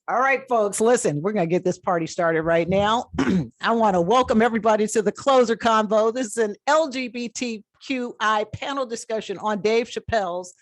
All right, folks, listen, we're going to get this party started right now. I want to welcome everybody to the Closer Convo. This is an LGBTQI panel discussion on Dave Chappelle's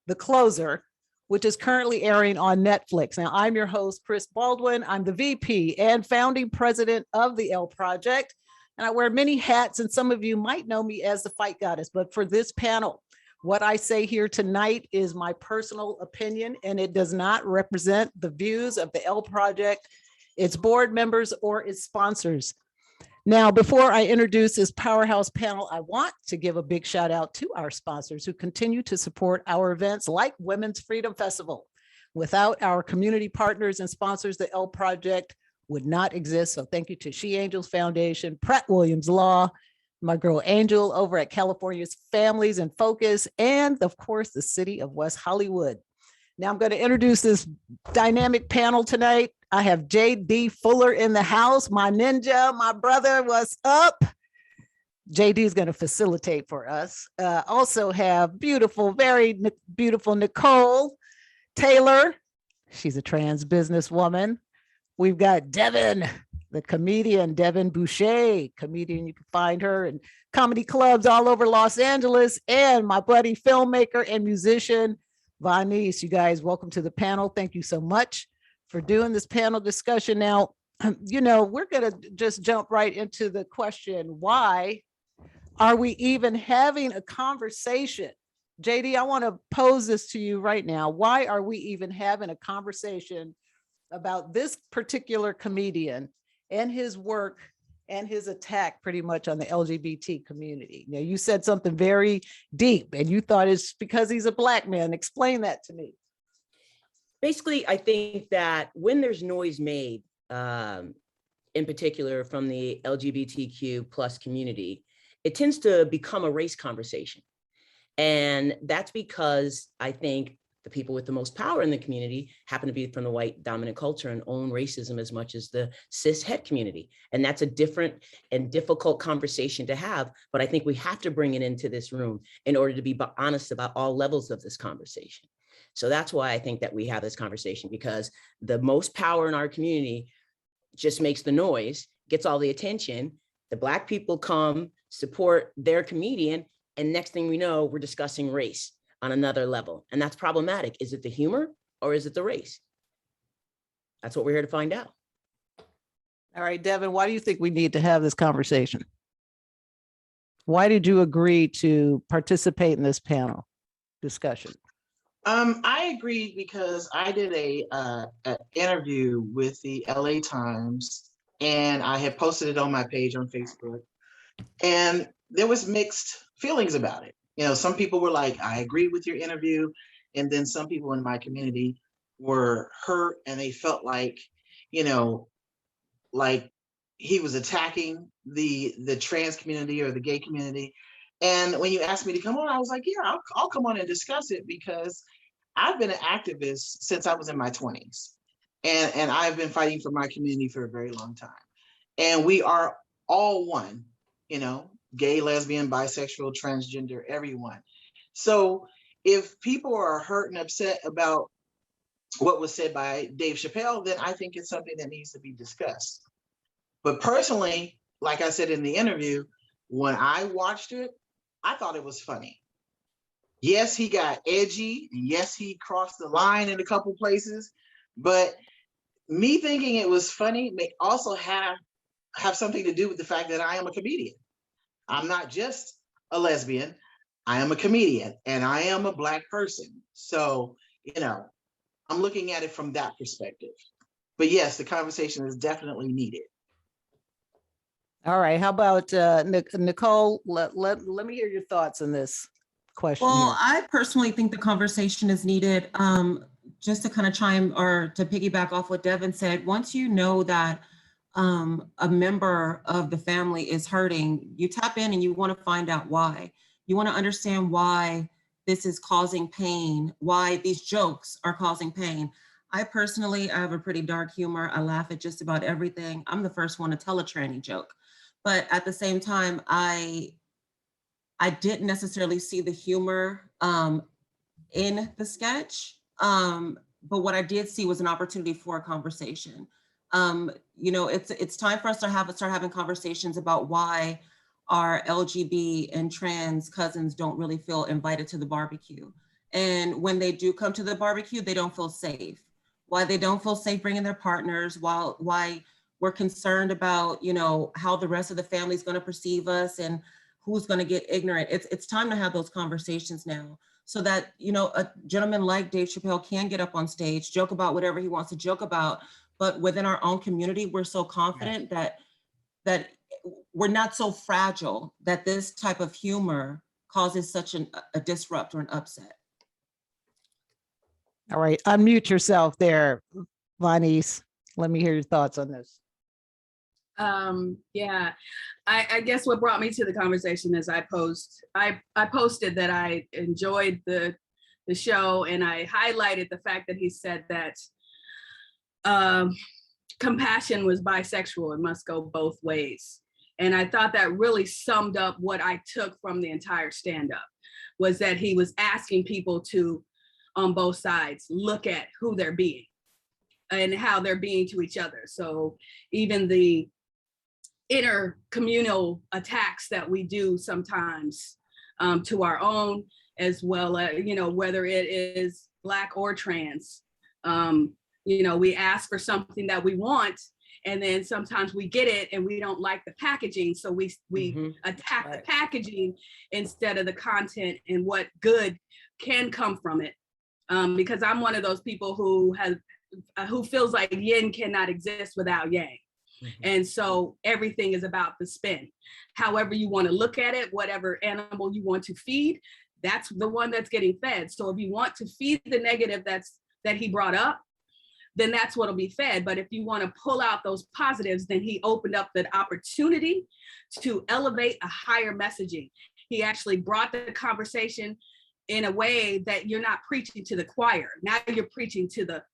The Closer, which is currently airing on Netflix. Now, I'm your host, Chris Baldwin. I'm the VP and founding president of the L Project, and I wear many hats, and some of you might know me as the Fight Goddess, but for this panel, what I say here tonight is my personal opinion, and it does not represent the views of the L Project, its board members, or its sponsors. Now, before I introduce this powerhouse panel, I want to give a big shout out to our sponsors who continue to support our events like Women's Freedom Festival. Without our community partners and sponsors, the L Project would not exist. So thank you to She Angels Foundation, Pratt Williams Law, my girl Angel over at California's Families in Focus, and of course, the city of West Hollywood. Now I'm going to introduce this dynamic panel tonight. I have JD Fuller in the house, my ninja, my brother, what's up? JD is going to facilitate for us. Also have beautiful, very beautiful Nicole Taylor. She's a trans businesswoman. We've got Deven, the comedian, Deven Bouchet, comedian. You can find her in comedy clubs all over Los Angeles, and my buddy, filmmaker and musician, Vonyse. You guys, welcome to the panel. Thank you so much for doing this panel discussion. Now, you know, we're going to just jump right into the question, why are we even having a conversation? JD, I want to pose this to you right now. Why are we even having a conversation about this particular comedian and his work and his attack pretty much on the LGBT community? Now, you said something very deep and you thought it's because he's a Black man. Explain that to me. Basically, I think that when there's noise made, in particular from the LGBTQ plus community, it tends to become a race conversation. And that's because I think the people with the most power in the community happen to be from the white dominant culture and own racism as much as the cis het community. And that's a different and difficult conversation to have, but I think we have to bring it into this room in order to be honest about all levels of this conversation. So that's why I think that we have this conversation, because the most power in our community just makes the noise, gets all the attention. The Black people come, support their comedian, and next thing we know, we're discussing race on another level. And that's problematic. Is it the humor or is it the race? That's what we're here to find out. All right, Deven, why do you think we need to have this conversation? Why did you agree to participate in this panel discussion? I agreed because I did an interview with the LA Times, and I had posted it on my page on Facebook, and there was mixed feelings about it. You know, some people were like, I agree with your interview. And then some people in my community were hurt and they felt like, you know, like he was attacking the trans community or the gay community. And when you asked me to come on, I was like, yeah, I'll come on and discuss it, because I've been an activist since I was in my 20s. And I've been fighting for my community for a very long time. And we are all one, you know, gay, lesbian, bisexual, transgender, everyone. So if people are hurt and upset about what was said by Dave Chappelle, then I think it's something that needs to be discussed. But personally, like I said in the interview, when I watched it, I thought it was funny. Yes, he got edgy. Yes, he crossed the line in a couple places. But me thinking it was funny may also have something to do with the fact that I am a comedian. I'm not just a lesbian, I am a comedian, and I am a Black person. So, you know, I'm looking at it from that perspective. But yes, the conversation is definitely needed. All right, how about Nicole? Let me hear your thoughts on this question. Well, here. I personally think the conversation is needed. Just to kind of chime or to piggyback off what Deven said, once you know that a member of the family is hurting, you tap in and you want to find out why. You want to understand why this is causing pain, why these jokes are causing pain. I have a pretty dark humor. I laugh at just about everything. I'm the first one to tell a tranny joke. But at the same time, I I didn't necessarily see the humor in the sketch, but what I did see was an opportunity for a conversation. You know, it's time for us to start having conversations about why our LGB and trans cousins don't really feel invited to the barbecue. And when they do come to the barbecue, they don't feel safe. Why they don't feel safe bringing their partners, why we're concerned about, you know, how the rest of the family is going to perceive us and who's going to get ignorant. It's time to have those conversations now, so that, you know, a gentleman like Dave Chappelle can get up on stage, joke about whatever he wants to joke about, but within our own community, we're so confident that we're not so fragile that this type of humor causes such a disrupt or an upset. All right, unmute yourself there, Vonyse. Let me hear your thoughts on this. Yeah, I guess what brought me to the conversation is I posted that I enjoyed the show, and I highlighted the fact that he said that compassion was bisexual. It must go both ways. And I thought that really summed up what I took from the entire stand-up, was that he was asking people to, on both sides, look at who they're being and how they're being to each other. So even the intercommunal attacks that we do sometimes to our own, as well as, you know, whether it is Black or trans, you know, we ask for something that we want, and then sometimes we get it and we don't like the packaging, so we attack the packaging instead of the content and what good can come from it. Because I'm one of those people who feels like yin cannot exist without yang. And so everything is about the spin. However you want to look at it, whatever animal you want to feed, that's the one that's getting fed. So if you want to feed the negative that he brought up, then that's what'll be fed. But if you want to pull out those positives, then he opened up the opportunity to elevate a higher messaging. He actually brought the conversation in a way that you're not preaching to the choir. Now you're preaching to the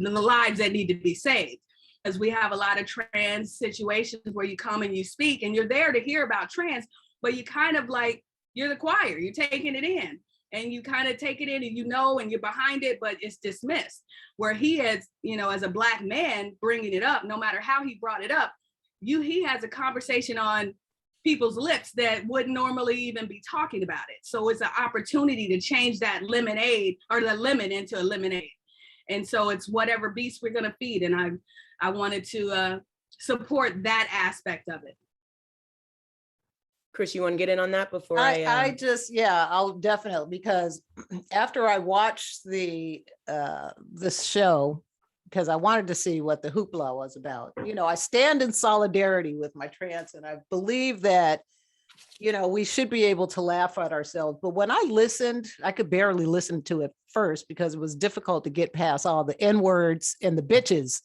lives that need to be saved. As we have a lot of trans situations where you come and you speak and you're there to hear about trans, but you kind of like, you're the choir, you're taking it in. And you kind of take it in and you know, and you're behind it, but it's dismissed. Where he has, you know, as a Black man bringing it up, no matter how he brought it up, he has a conversation on people's lips that wouldn't normally even be talking about it. So it's an opportunity to change that lemonade or the lemon into a lemonade. And so it's whatever beast we're gonna feed. And I wanted to support that aspect of it. Chris, you want to get in on that before I just, yeah, I'll definitely, because after I watched this show, because I wanted to see what the hoopla was about, you know, I stand in solidarity with my trans, and I believe that, you know, we should be able to laugh at ourselves. But when I listened, I could barely listen to it first because it was difficult to get past all the N-words and the bitches.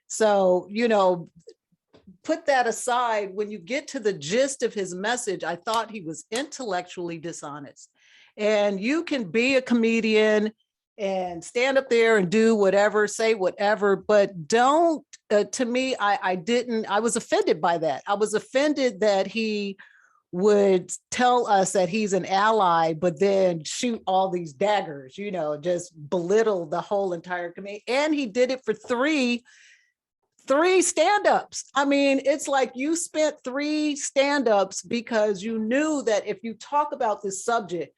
So, you know, put that aside, when you get to the gist of his message, I thought he was intellectually dishonest. And you can be a comedian and stand up there and do whatever, say whatever, but don't, to me, I was offended by that. I was offended that he would tell us that he's an ally, but then shoot all these daggers, you know, just belittle the whole entire community. And he did it for three stand-ups. I mean, it's like you spent 3 stand-ups because you knew that if you talk about this subject,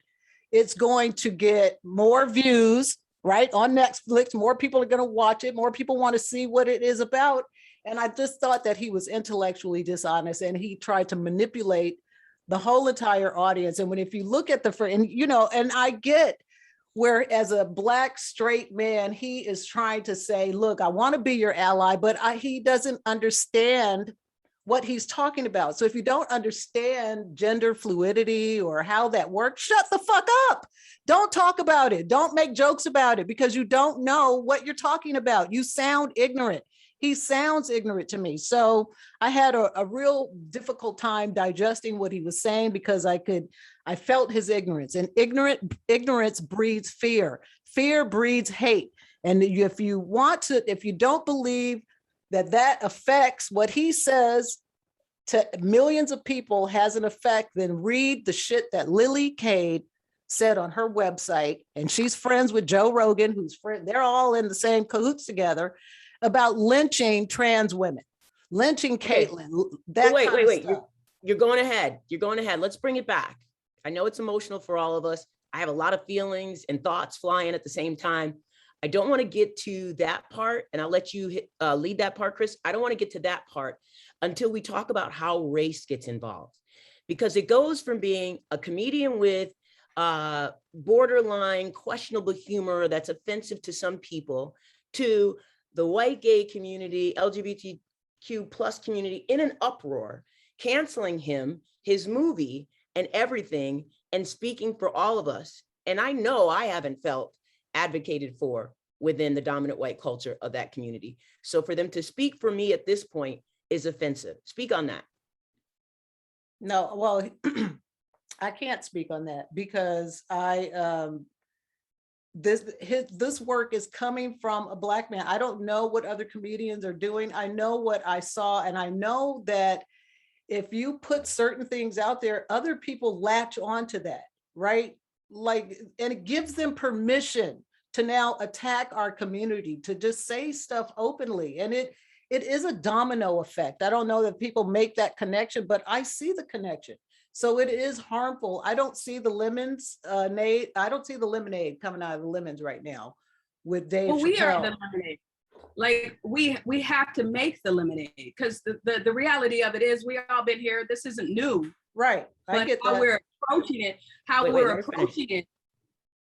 it's going to get more views, right? On Netflix, more people are going to watch it. More people want to see what it is about. And I just thought that he was intellectually dishonest, and he tried to manipulate the whole entire audience. And if you look at and you know, and I get where as a Black straight man, he is trying to say, look, I want to be your ally, but he doesn't understand what he's talking about. So if you don't understand gender fluidity or how that works, shut the fuck up. Don't talk about it. Don't make jokes about it because you don't know what you're talking about. You sound ignorant. He sounds ignorant to me. So I had a real difficult time digesting what he was saying because I felt his ignorance, and ignorance breeds fear. Fear breeds hate. And if you don't believe that affects what he says, to millions of people has an effect, then read the shit that Lily Cade said on her website. And she's friends with Joe Rogan, who's friend. They're all in the same cahoots together about lynching trans women, lynching Caitlyn. That wait, kind of stuff. You're going ahead. You're going ahead. Let's bring it back. I know it's emotional for all of us. I have a lot of feelings and thoughts flying at the same time. I don't want to get to that part, and I'll let you lead that part, Chris. I don't want to get to that part until we talk about how race gets involved, because it goes from being a comedian with borderline questionable humor that's offensive to some people to the white gay community, LGBTQ plus community in an uproar, canceling him, his movie, and everything, and speaking for all of us. And I know I haven't felt advocated for within the dominant white culture of that community. So for them to speak for me at this point is offensive. Speak on that. No, well, I can't speak on that because this work is coming from a Black man. I don't know what other comedians are doing. I know what I saw, and I know that if you put certain things out there, other people latch onto that, right? Like, and it gives them permission to now attack our community, to just say stuff openly. And it is a domino effect. I don't know that people make that connection, but I see the connection. So it is harmful. I don't see the lemonade. I don't see the lemonade coming out of the lemons right now with Dave Chappelle. We are the lemonade. Like we have to make the lemonade, because the reality of it is we all been here. This isn't new. Right. I get that. We're approaching it, approaching it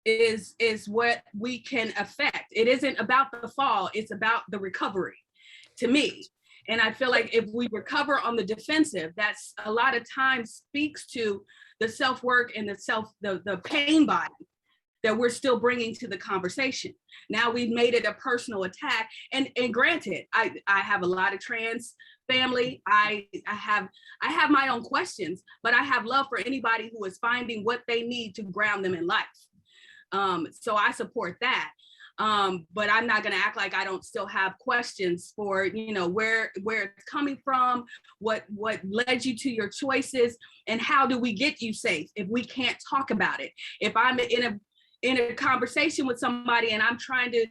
is what we can affect. It isn't about the fall, it's about the recovery, to me. And I feel like if we recover on the defensive, that's a lot of times speaks to the self-work and the pain body that we're still bringing to the conversation. Now we've made it a personal attack. And granted, I have a lot of trans family. I have my own questions, but I have love for anybody who is finding what they need to ground them in life. So I support that. But I'm not gonna act like I don't still have questions for, where it's coming from, what led you to your choices, and how do we get you safe if we can't talk about it? If I'm in a conversation with somebody and I'm trying to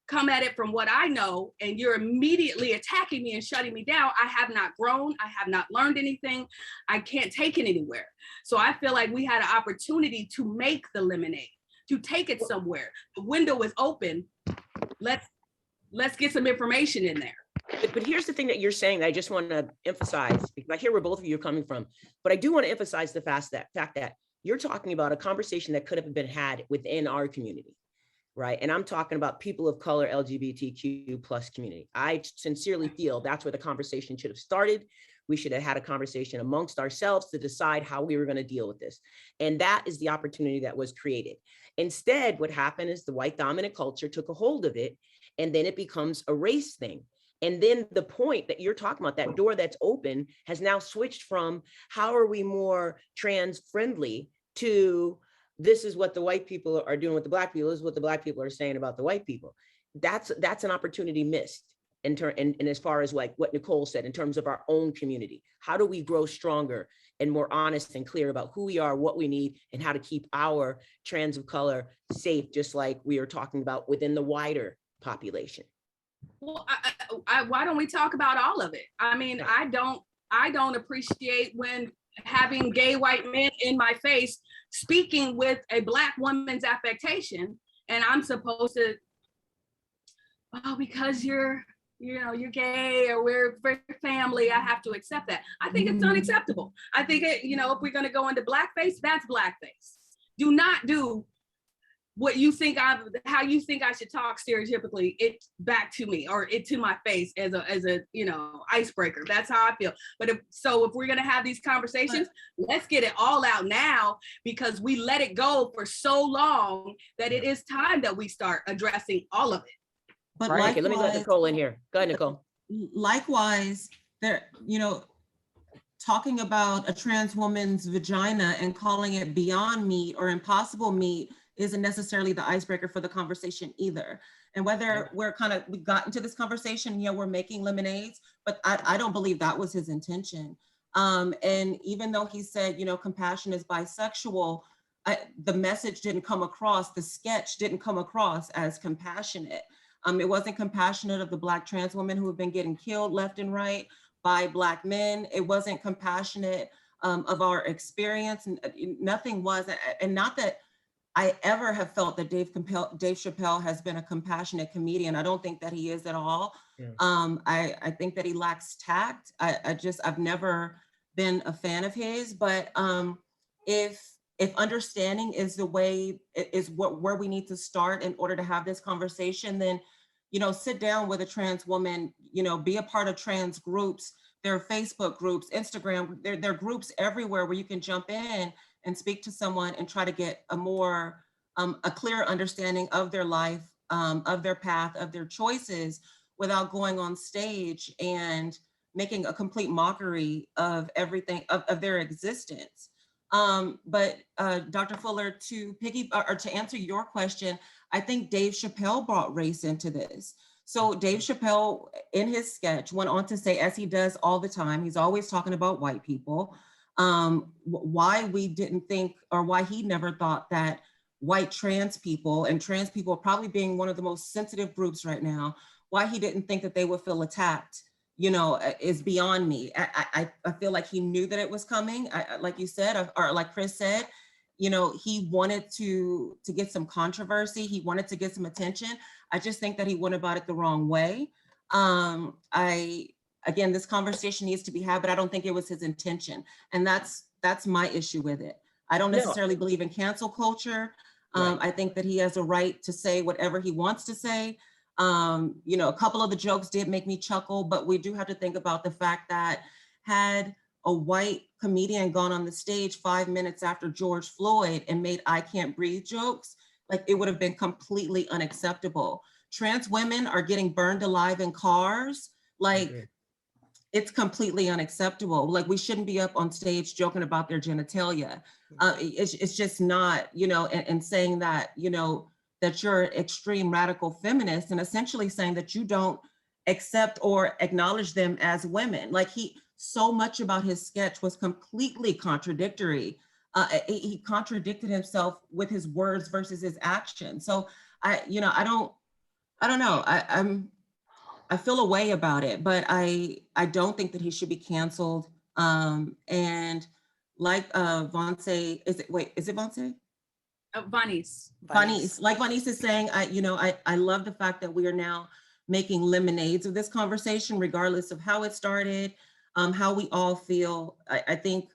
come at it from what I know, and you're immediately attacking me and shutting me down, I have not grown, I have not learned anything, I can't take it anywhere. So I feel like we had an opportunity to make the lemonade, to take it somewhere. The window is open. Let's get some information in there. But here's the thing that you're saying that I just want to emphasize, because I hear where both of you are coming from, but I do want to emphasize the fact that you're talking about a conversation that could have been had within our community, right? And I'm talking about people of color, LGBTQ plus community. I sincerely feel that's where the conversation should have started. We should have had a conversation amongst ourselves to decide how we were going to deal with this. And that is the opportunity that was created. Instead, what happened is the white dominant culture took a hold of it, and then it becomes a race thing. And then the point that you're talking about, that door that's open, has now switched from how are we more trans friendly to this is what the white people are doing with the Black people, this is what the Black people are saying about the white people. That's an opportunity missed and as far as like what Nicole said, in terms of our own community. How do we grow stronger and more honest and clear about who we are, what we need, and how to keep our trans of color safe, just like we are talking about within the wider population? Well, why don't we talk about all of it? I mean, I don't appreciate when having gay white men in my face speaking with a Black woman's affectation, and I'm supposed to, because you're gay or we're family, I have to accept that. I think it's unacceptable. I think if we're going to go into blackface, that's blackface. Do not do what you think how you think I should talk stereotypically it back to me, or it to my face as a icebreaker. That's how I feel. But if we're gonna have these conversations, let's get it all out now, because we let it go for so long that it is time that we start addressing all of it. But right. Okay, let me let Nicole in here. Go ahead, Nicole. Likewise, talking about a trans woman's vagina and calling it beyond meat or impossible meat isn't necessarily the icebreaker for the conversation either. And whether we got into this conversation, we're making lemonades, but I don't believe that was his intention. And even though he said, you know, compassion is bisexual, the message didn't come across, the sketch didn't come across as compassionate. It wasn't compassionate of the Black trans women who have been getting killed left and right by Black men. It wasn't compassionate of our experience. Nothing was, and not that I ever have felt that Dave Chappelle has been a compassionate comedian. I don't think that he is at all. Yeah. I think that he lacks tact. I've never been a fan of his, but if understanding is the way, is where we need to start in order to have this conversation, then, you know, sit down with a trans woman, you know, be a part of trans groups. There are Facebook groups, Instagram, there are groups everywhere where you can jump in and speak to someone and try to get a more, a clearer understanding of their life, of their path, of their choices, without going on stage and making a complete mockery of everything, of their existence. But Dr. Fuller, to answer your question, I think Dave Chappelle brought race into this. So Dave Chappelle, in his sketch, went on to say, as he does all the time, he's always talking about white people, why we didn't think, or why he never thought that white trans people, and trans people probably being one of the most sensitive groups right now, why he didn't think that they would feel attacked, you know, is beyond me. I feel like he knew that it was coming. Like you said, or like Chris said, you know, he wanted to get some controversy. He wanted to get some attention. I just think that he went about it the wrong way. Again, this conversation needs to be had, but I don't think it was his intention. And that's my issue with it. I don't necessarily believe in cancel culture. Right. I think that he has a right to say whatever he wants to say. You know, a couple of the jokes did make me chuckle, but we do have to think about the fact that had a white comedian gone on the stage 5 minutes after George Floyd and made "I can't breathe" jokes, like, it would have been completely unacceptable. Trans women are getting burned alive in cars. Like, it's completely unacceptable. Like, we shouldn't be up on stage joking about their genitalia. It's just not, you know, and saying that, you know, that you're an extreme radical feminist, and essentially saying that you don't accept or acknowledge them as women. Like, so much about his sketch was completely contradictory. He contradicted himself with his words versus his actions. So I don't know. I feel a way about it, but I don't think that he should be canceled. And like Vonyse, is it Vonyse? Vonyse. Vonyse, like Vonyse is saying, I love the fact that we are now making lemonades of this conversation, regardless of how it started, how we all feel. I think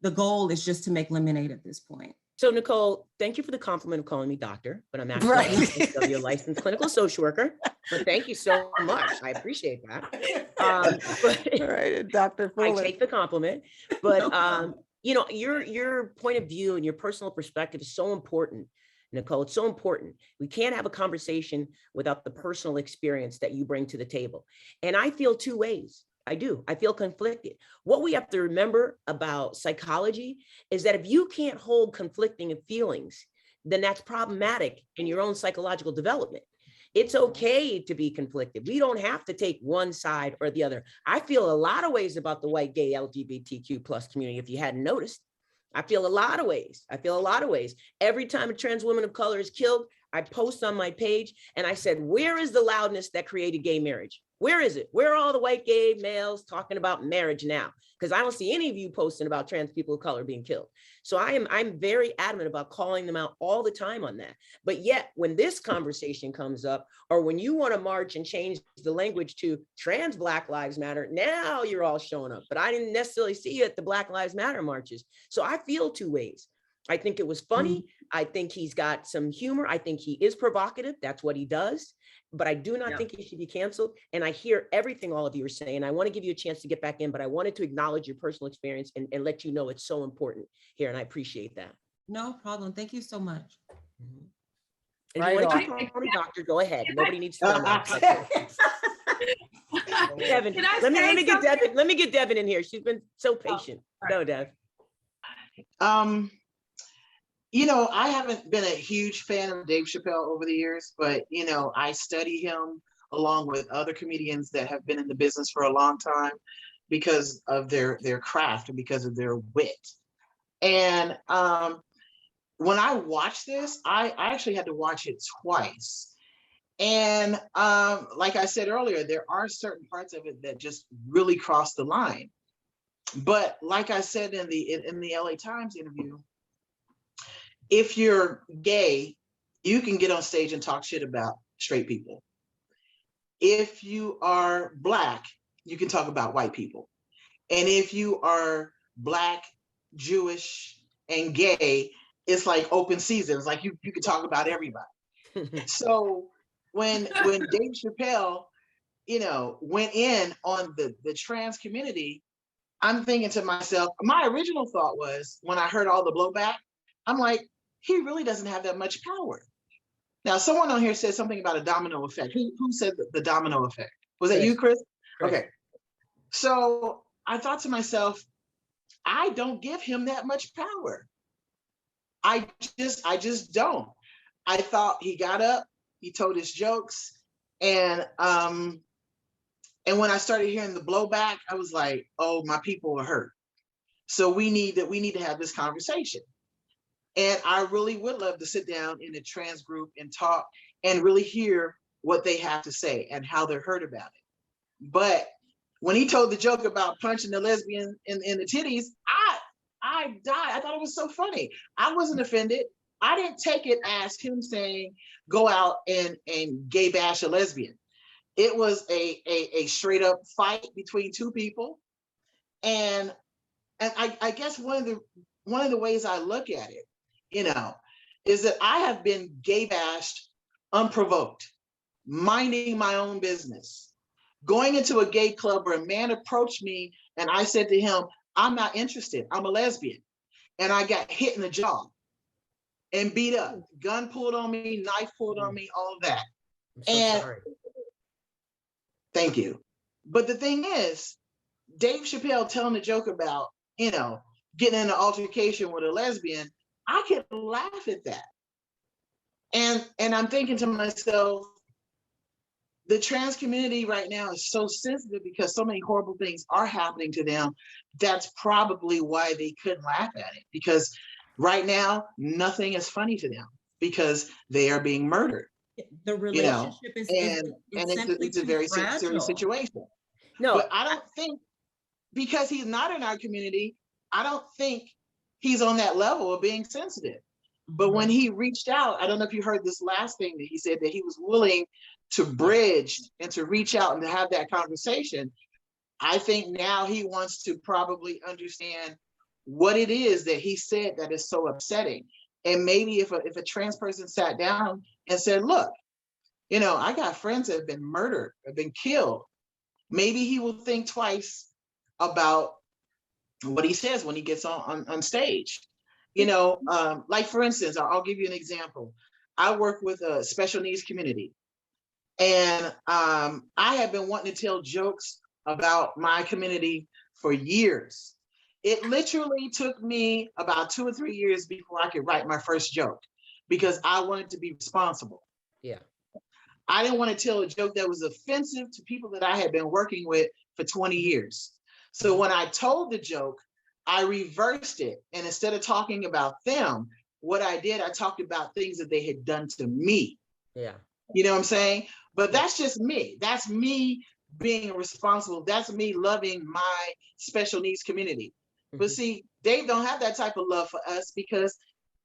the goal is just to make lemonade at this point. So Nicole, thank you for the compliment of calling me doctor, but I'm actually a licensed clinical social worker. But thank you so much. I appreciate that. All right, Dr. Fuller. I take the compliment, but you know, your point of view and your personal perspective is so important, Nicole. It's so important. We can't have a conversation without the personal experience that you bring to the table. And I feel two ways. I do. I feel conflicted. What we have to remember about psychology is that if you can't hold conflicting feelings, then that's problematic in your own psychological development. It's okay to be conflicted. We don't have to take one side or the other. I feel a lot of ways about the white, gay, LGBTQ plus community, if you hadn't noticed. I feel a lot of ways. Every time a trans woman of color is killed, I post on my page and I said, where is the loudness that created gay marriage? Where is it? Where are all the white gay males talking about marriage now? Because I don't see any of you posting about trans people of color being killed. So I'm very adamant about calling them out all the time on that. But yet when this conversation comes up, or when you want to march and change the language to trans Black Lives Matter, now you're all showing up. But I didn't necessarily see you at the Black Lives Matter marches. So I feel two ways. I think it was funny. I think he's got some humor. I think he is provocative. That's what he does. But I do not think he should be canceled. And I hear everything all of you are saying. I want to give you a chance to get back in, but I wanted to acknowledge your personal experience and let you know it's so important here. And I appreciate that. No problem. Thank you so much. If you want to keep calling me doctor, go ahead. Nobody needs to know that. Deven, let me get Deven in here. She's been so patient. Go, Dev. You know, I haven't been a huge fan of Dave Chappelle over the years, but, you know, I study him along with other comedians that have been in the business for a long time, because of their craft and because of their wit. And when I watched this, I actually had to watch it twice. And like I said earlier, there are certain parts of it that just really cross the line. But like I said in the LA Times interview, if you're gay, you can get on stage and talk shit about straight people. If you are Black, you can talk about white people. And if you are Black, Jewish, and gay, it's like open season. It's like you can talk about everybody. So when Dave Chappelle, went in on the trans community, I'm thinking to myself, my original thought was, when I heard all the blowback, I'm like, he really doesn't have that much power. Now, someone on here said something about a domino effect. Who said the domino effect? Was that you, Chris? Okay. So I thought to myself, I don't give him that much power. I just don't. I thought he got up, he told his jokes, and when I started hearing the blowback, I was like, oh, my people are hurt. So we need to have this conversation. And I really would love to sit down in a trans group and talk and really hear what they have to say and how they're hurt about it. But when he told the joke about punching the lesbian in the titties, I died. I thought it was so funny. I wasn't offended. I didn't take it as him saying, go out and gay bash a lesbian. It was a straight up fight between two people. And I guess one of the ways I look at it, is that I have been gay bashed unprovoked, minding my own business, going into a gay club where a man approached me and I said to him, I'm not interested, I'm a lesbian. And I got hit in the jaw and beat up, gun pulled on me, knife pulled on me, all of that. I'm so sorry. Thank you. But the thing is, Dave Chappelle telling a joke about, getting in an altercation with a lesbian, I can laugh at that. And I'm thinking to myself, the trans community right now is so sensitive because so many horrible things are happening to them. That's probably why they couldn't laugh at it, because right now, nothing is funny to them because they are being murdered. The relationship is It's a very serious situation. No, but I don't think, because he's not in our community, I don't think he's on that level of being sensitive. But when he reached out, I don't know if you heard this last thing that he said, that he was willing to bridge and to reach out and to have that conversation. I think now he wants to probably understand what it is that he said that is so upsetting. And maybe if a trans person sat down and said, look, I got friends that have been murdered, have been killed. Maybe he will think twice about what he says when he gets on stage. Like for instance, I'll give you an example. I work with a special needs community. And I have been wanting to tell jokes about my community for years. It literally took me about 2 or 3 years before I could write my first joke, because I wanted to be responsible. Yeah. I didn't want to tell a joke that was offensive to people that I had been working with for 20 years. So when I told the joke, I reversed it. And instead of talking about them, what I did, I talked about things that they had done to me. Yeah. You know what I'm saying? But that's just me. That's me being responsible. That's me loving my special needs community. But see, Dave don't have that type of love for us, because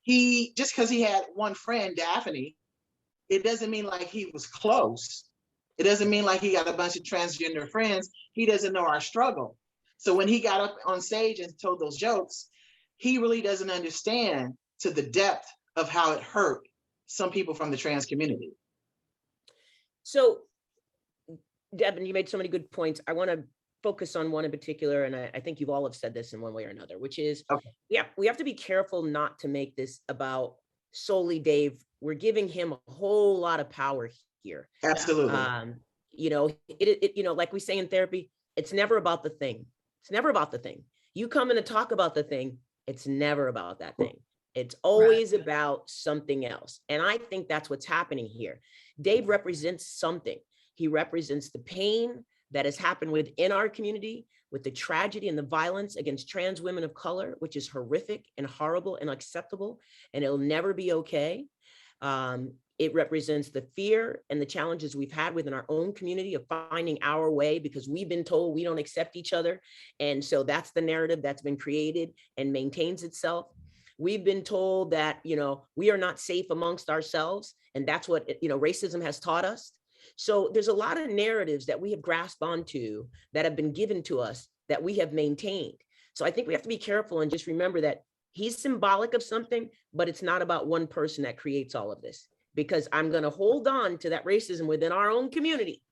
just because he had one friend, Daphne, it doesn't mean like he was close. It doesn't mean like he got a bunch of transgender friends. He doesn't know our struggle. So when he got up on stage and told those jokes, he really doesn't understand to the depth of how it hurt some people from the trans community. So, Deven, you made so many good points. I want to focus on one in particular, and I think you all have said this in one way or another, which is, we have to be careful not to make this about solely Dave. We're giving him a whole lot of power here. Absolutely. Like we say in therapy, it's never about the thing. It's never about the thing. You come in to talk about the thing, it's never about that thing. It's always about something else. And I think that's what's happening here. Dave represents something. He represents the pain that has happened within our community with the tragedy and the violence against trans women of color, which is horrific and horrible and unacceptable, and it'll never be okay. It represents the fear and the challenges we've had within our own community of finding our way, because we've been told we don't accept each other. And so that's the narrative that's been created and maintains itself. We've been told that, we are not safe amongst ourselves. And that's what, racism has taught us. So there's a lot of narratives that we have grasped onto that have been given to us that we have maintained. So I think we have to be careful and just remember that he's symbolic of something, but it's not about one person that creates all of this, because I'm going to hold on to that racism within our own community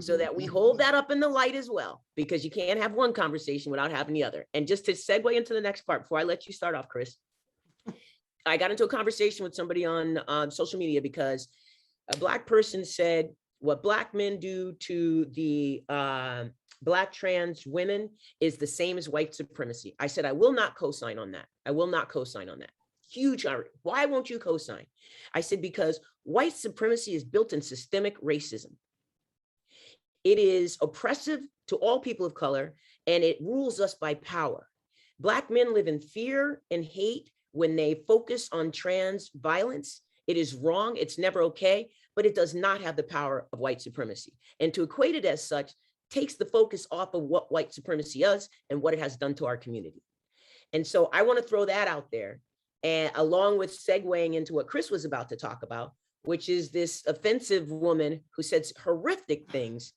so that we hold that up in the light as well, because you can't have one conversation without having the other. And just to segue into the next part, before I let you start off, Chris, I got into a conversation with somebody on social media because a Black person said, what Black men do to the Black trans women is the same as white supremacy. I said, I will not co-sign on that. I will not co-sign on that. Huge. Why won't you co-sign? I said, because white supremacy is built in systemic racism. It is oppressive to all people of color, and it rules us by power. Black men live in fear and hate when they focus on trans violence. It is wrong. It's never okay, but it does not have the power of white supremacy. And to equate it as such takes the focus off of what white supremacy is and what it has done to our community. And so I want to throw that out there. And along with segueing into what Chris was about to talk about, which is this offensive woman who says horrific things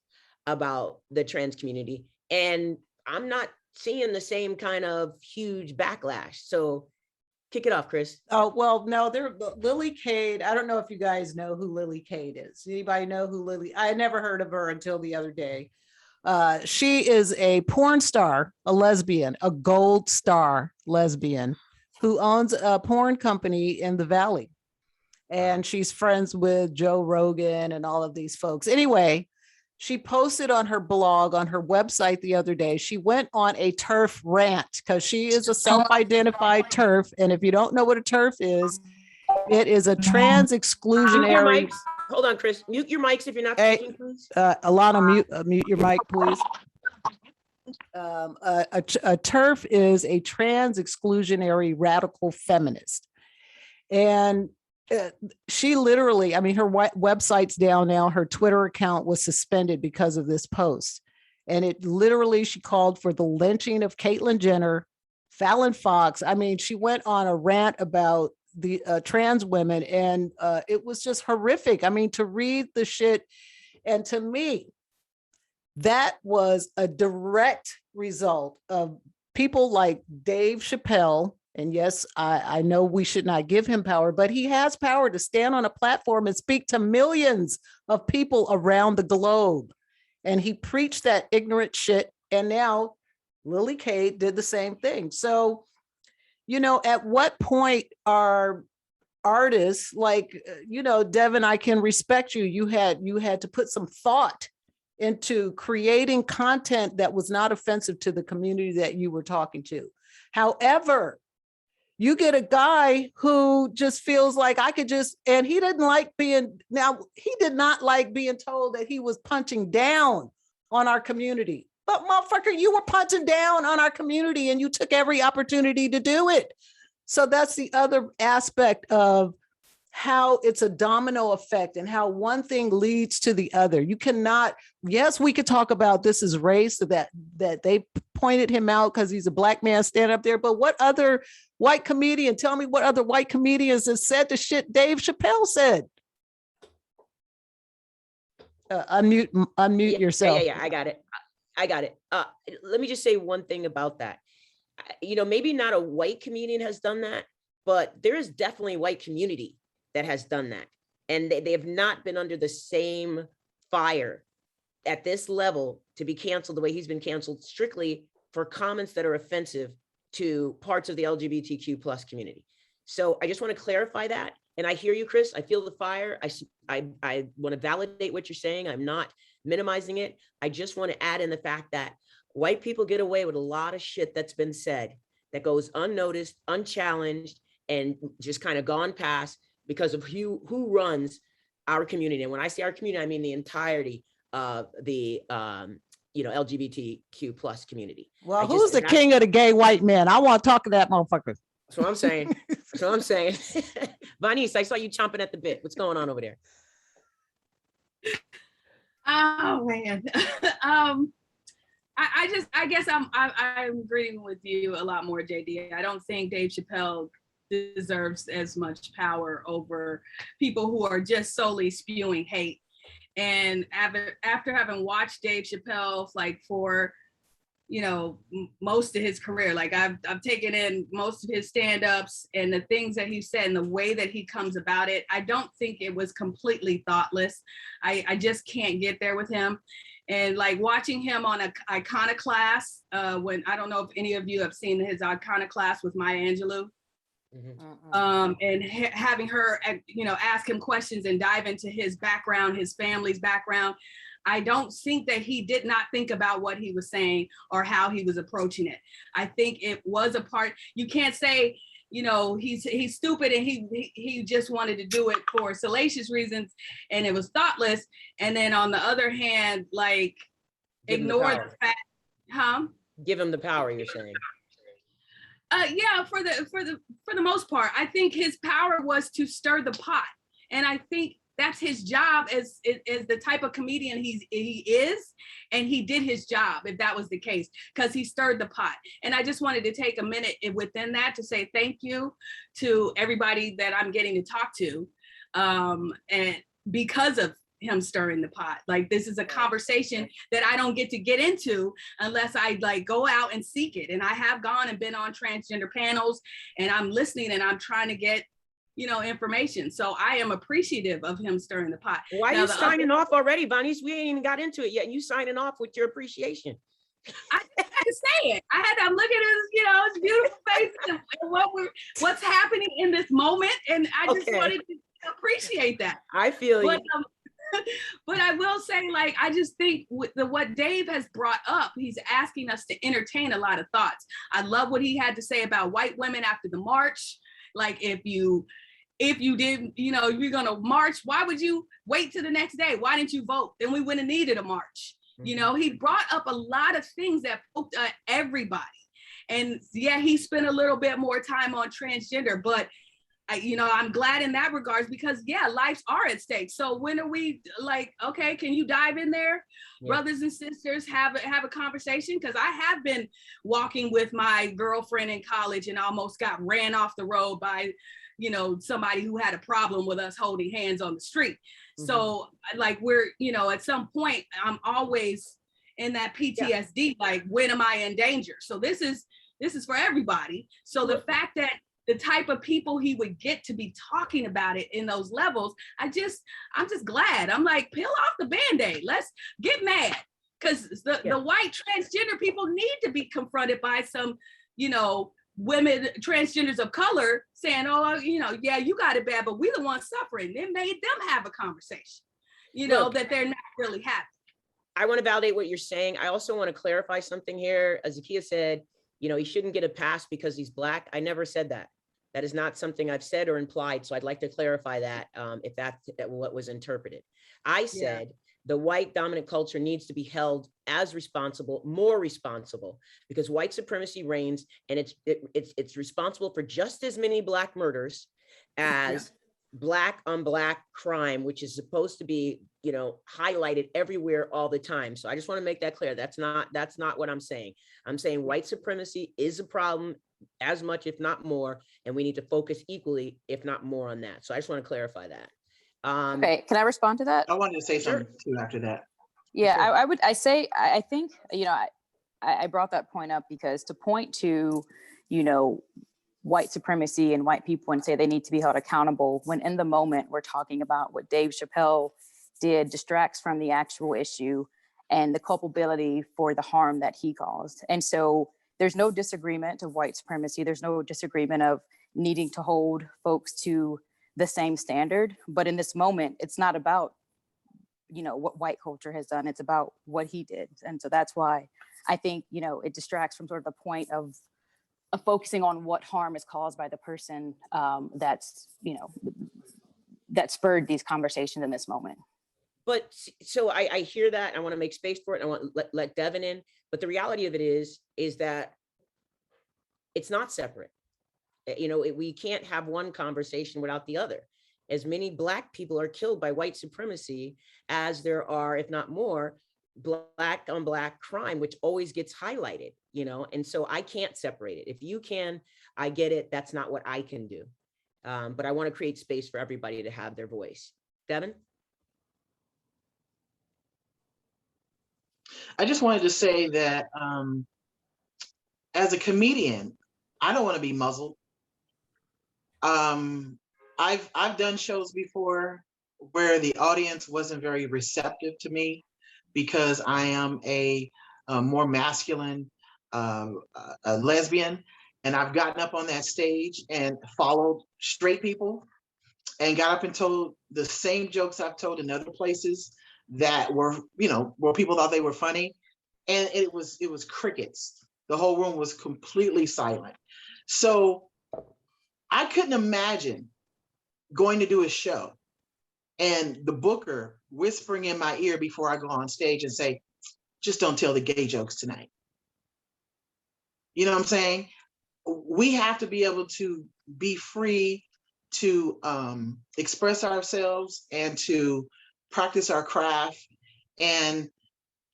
about the trans community. And I'm not seeing the same kind of huge backlash. So kick it off, Chris. Oh, well, no, Lily Cade. I don't know if you guys know who Lily Cade is. Anybody know who Lily? I had never heard of her until the other day. She is a porn star, a lesbian, a gold star lesbian who owns a porn company in the Valley. And she's friends with Joe Rogan and all of these folks. Anyway, she posted on her blog, on her website the other day, she went on a TERF rant because she is a self-identified TERF. And if you don't know what a TERF is, it is a trans exclusionary. Hold on, Chris. Mute your mics if you're not speaking, please. Alana, mute your mic, please. A TERF is a trans exclusionary radical feminist. And she literally, I mean, her website's down now. Her Twitter account was suspended because of this post. And it literally, she called for the lynching of Caitlyn Jenner, Fallon Fox. I mean, she went on a rant about the trans women, and it was just horrific. I mean, to read the shit, and to me, that was a direct result of people like Dave Chappelle. And yes, I know we should not give him power, but he has power to stand on a platform and speak to millions of people around the globe. And he preached that ignorant shit. And now Lily Cade did the same thing. So, at what point are artists like, Deven, I can respect you. You had to put some thought into creating content that was not offensive to the community that you were talking to. However, you get a guy who just feels like and he didn't like he did not like being told that he was punching down on our community. But motherfucker, you were punching down on our community and you took every opportunity to do it. So that's the other aspect of how it's a domino effect and how one thing leads to the other. You cannot, yes, we could talk about this is race, that they pointed him out because he's a Black man standing up there, but what other white comedian, tell me what other white comedians have said the shit Dave Chappelle said? Unmute yourself. Yeah, I got it. Let me just say one thing about that. Maybe not a white comedian has done that, but there is definitely a white community that has done that. And they have not been under the same fire at this level to be canceled the way he's been canceled, strictly for comments that are offensive to parts of the LGBTQ plus community. So I just want to clarify that. And I hear you, Chris. I feel the fire. I want to validate what you're saying. I'm not minimizing it. I just want to add in the fact that white people get away with a lot of shit that's been said that goes unnoticed, unchallenged, and just kind of gone past because of who runs our community. And when I say our community, I mean the entirety of the LGBTQ plus community. Well, who's the king of the gay white men? I want to talk to that motherfucker. That's what I'm saying. That's what I'm saying. Vonyse, I saw you chomping at the bit. What's going on over there? Oh man. I guess I'm agreeing with you a lot more, JD. I don't think Dave Chappelle deserves as much power over people who are just solely spewing hate. And after having watched Dave Chappelle for most of his career, like I've taken in most of his stand-ups and the things that he said and the way that he comes about it, I don't think it was completely thoughtless. I just can't get there with him. And like watching him on a Iconoclast, when I don't know if any of you have seen his Iconoclast with Maya Angelou. And having her, ask him questions and dive into his background, his family's background. I don't think that he did not think about what he was saying or how he was approaching it. I think it was a part. You can't say, he's stupid and he just wanted to do it for salacious reasons and it was thoughtless. And then on the other hand, like ignore the fact, Give him the power, you're saying. Yeah, for the most part, I think his power was to stir the pot, and I think that's his job as the type of comedian he is, and he did his job if that was the case, because he stirred the pot. And I just wanted to take a minute within that to say thank you to everybody that I'm getting to talk to, and because of him stirring the pot. Like this is a conversation that I don't get into unless I go out and seek it. And I have gone and been on transgender panels and I'm listening and I'm trying to get information. So I am appreciative of him stirring the pot. Why are you signing off already, Vonyse? We ain't even got into it yet. You signing off with your appreciation. I had to say it. I'm looking at his beautiful face and what's happening in this moment. And I just wanted to appreciate that. I feel you. But I will say, I just think what Dave has brought up, he's asking us to entertain a lot of thoughts. I love what he had to say about white women after the march. Like, if you didn't, you're going to march, why would you wait till the next day? Why didn't you vote? Then we wouldn't have needed a march. He brought up a lot of things that poked at everybody. And yeah, he spent a little bit more time on transgender, but I'm glad in that regards because lives are at stake. So when are we okay, can you dive in there? Yeah. Brothers and sisters, have a conversation. Cause I have been walking with my girlfriend in college and almost got ran off the road by, somebody who had a problem with us holding hands on the street. Mm-hmm. So we're, at some point I'm always in that PTSD, when am I in danger? So this is for everybody. So the fact that the type of people he would get to be talking about it in those levels, I'm just glad. I'm peel off the Band-Aid. Let's get mad. Because the white transgender people need to be confronted by some, women, transgenders of color saying, oh, you got it bad, but we're the ones suffering. It made them have a conversation, that they're not really having. I want to validate what you're saying. I also want to clarify something here. As Zakiya said, he shouldn't get a pass because he's Black. I never said that. That is not something I've said or implied. So I'd like to clarify that if that's what was interpreted. I said the white dominant culture needs to be held as responsible, more responsible, because white supremacy reigns and it's responsible for just as many Black murders as Black on Black crime, which is supposed to be, highlighted everywhere all the time. So I just want to make that clear. That's not what I'm saying. I'm saying white supremacy is a problem as much, if not more, and we need to focus equally, if not more, on that. So I just want to clarify that. Okay, can I respond to that? I wanted to say something too after that. Yeah, sure. I think, I brought that point up because to point to, white supremacy and white people and say they need to be held accountable when in the moment we're talking about what Dave Chappelle did distracts from the actual issue and the culpability for the harm that he caused. And so there's no disagreement of white supremacy. There's no disagreement of needing to hold folks to the same standard. But in this moment, it's not about, what white culture has done. It's about what he did. And so that's why I think, it distracts from sort of the point of focusing on what harm is caused by the person that spurred these conversations in this moment. But so I hear that. I want to make space for it. I want to let Deven in. But the reality of it is that it's not separate. You know, we can't have one conversation without the other. As many Black people are killed by white supremacy as there are, if not more, Black on Black crime, which always gets highlighted, you know, and so I can't separate it. If you can, I get it. That's not what I can do. But I want to create space for everybody to have their voice. Deven? I just wanted to say that as a comedian, I don't want to be muzzled. I've done shows before where the audience wasn't very receptive to me because I am a more masculine a lesbian, and I've gotten up on that stage and followed straight people and got up and told the same jokes I've told in other places that were, you know, where people thought they were funny, and it was crickets. The whole room was completely silent. So I couldn't imagine going to do a show and the booker whispering in my ear before I go on stage and say, just don't tell the gay jokes tonight. You know what I'm saying? We have to be able to be free to express ourselves and to practice our craft and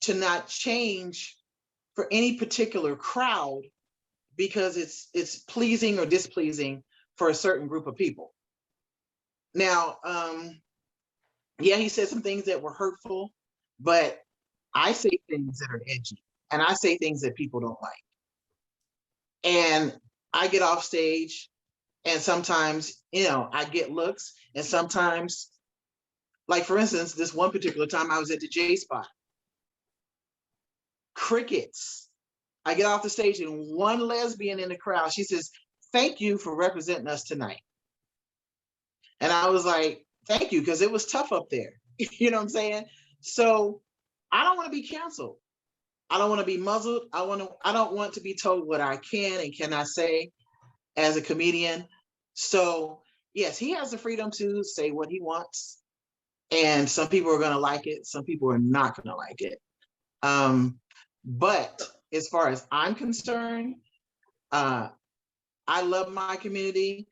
to not change for any particular crowd because it's pleasing or displeasing for a certain group of people. Now, yeah, he said some things that were hurtful, but I say things that are edgy and I say things that people don't like. And I get off stage and sometimes, you know, I get looks, and sometimes, like for instance, this one particular time I was at the J Spot. Crickets. I get off the stage and one lesbian in the crowd, she says, thank you for representing us tonight. And I was like, thank you, because it was tough up there. You know what I'm saying? So I don't want to be canceled. I don't want to be muzzled. I don't want to be told what I can and cannot say as a comedian. So yes, he has the freedom to say what he wants. And some people are going to like it. Some people are not going to like it. But as far as I'm concerned, I love my community,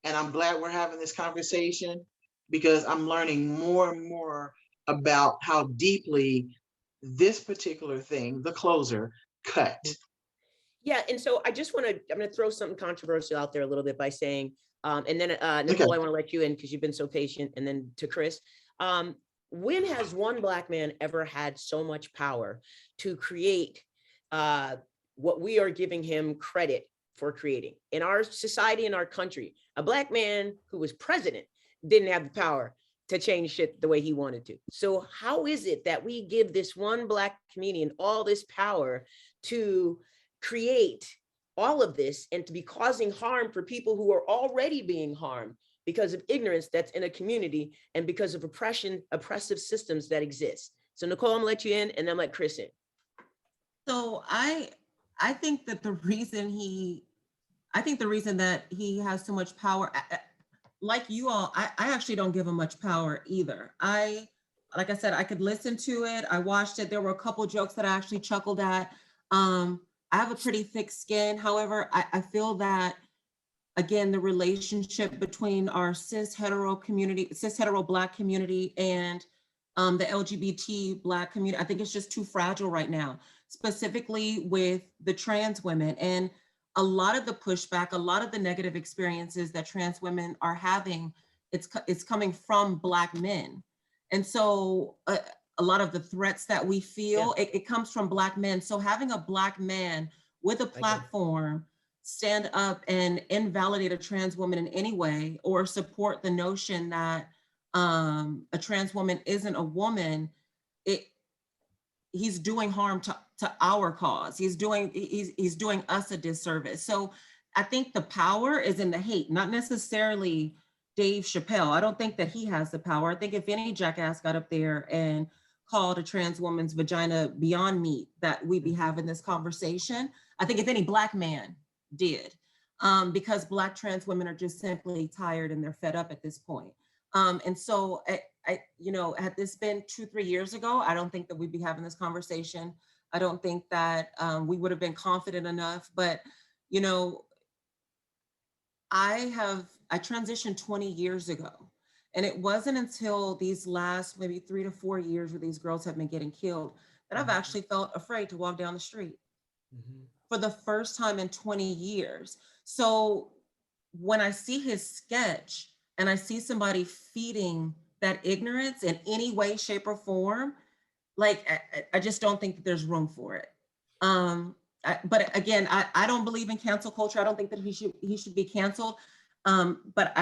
and I'm glad we're having this conversation because I'm learning more and more about how deeply this particular thing, the closer, cut. Yeah, and so I'm going to throw something controversial out there a little bit by saying, and then Nicole, okay. I want to let you in because you've been so patient, and then to Chris. When has one Black man ever had so much power to create what we are giving him credit for creating? In our society, in our country, a Black man who was president didn't have the power to change shit the way he wanted to. So how is it that we give this one Black comedian all this power to create all of this and to be causing harm for people who are already being harmed because of ignorance that's in a community and because of oppressive systems that exist? So Nicole, I'm gonna let you in, and then let Chris in. So I think that the reason that he has so much power, like you all, I actually don't give him much power either. Like I said, I could listen to it. I watched it. There were a couple jokes that I actually chuckled at. I have a pretty thick skin. However, I feel that, again, the relationship between our cis hetero Black community and the LGBT Black community, I think it's just too fragile right now, specifically with the trans women. And a lot of the pushback, a lot of the negative experiences that trans women are having, it's coming from Black men. And so a lot of the threats that we feel, yeah, it comes from Black men. So having a Black man with a platform stand up and invalidate a trans woman in any way, or support the notion that a trans woman isn't a woman, he's doing harm to our cause. He's doing us a disservice. So I think the power is in the hate, not necessarily Dave Chappelle. I don't think that he has the power. I think if any jackass got up there and called a trans woman's vagina beyond meat, that we'd be having this conversation. I think if any Black man did, because Black trans women are just simply tired and they're fed up at this point. And so had this been 2-3 years ago, I don't think that we'd be having this conversation. I don't think that we would have been confident enough, but I transitioned 20 years ago. And it wasn't until these last maybe 3 to 4 years where these girls have been getting killed that I've actually felt afraid to walk down the street for the first time in 20 years. So when I see his sketch and I see somebody feeding that ignorance in any way, shape, or form, like I just don't think that there's room for it. But again, I don't believe in cancel culture. I don't think that he should be canceled. But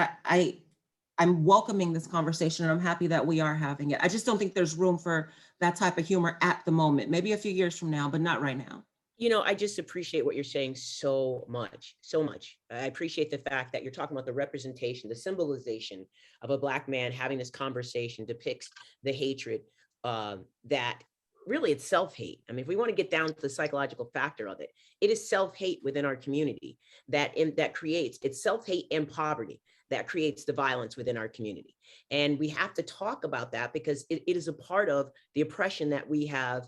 I'm welcoming this conversation, and I'm happy that we are having it. I just don't think there's room for that type of humor at the moment. Maybe a few years from now, but not right now. I just appreciate what you're saying so much, so much. I appreciate the fact that you're talking about the representation, the symbolization of a Black man having this conversation depicts the hatred that really it's self-hate. I mean, if we want to get down to the psychological factor of it, it is self-hate within our community that creates, it's self-hate and poverty that creates the violence within our community. And we have to talk about that because it is a part of the oppression that we have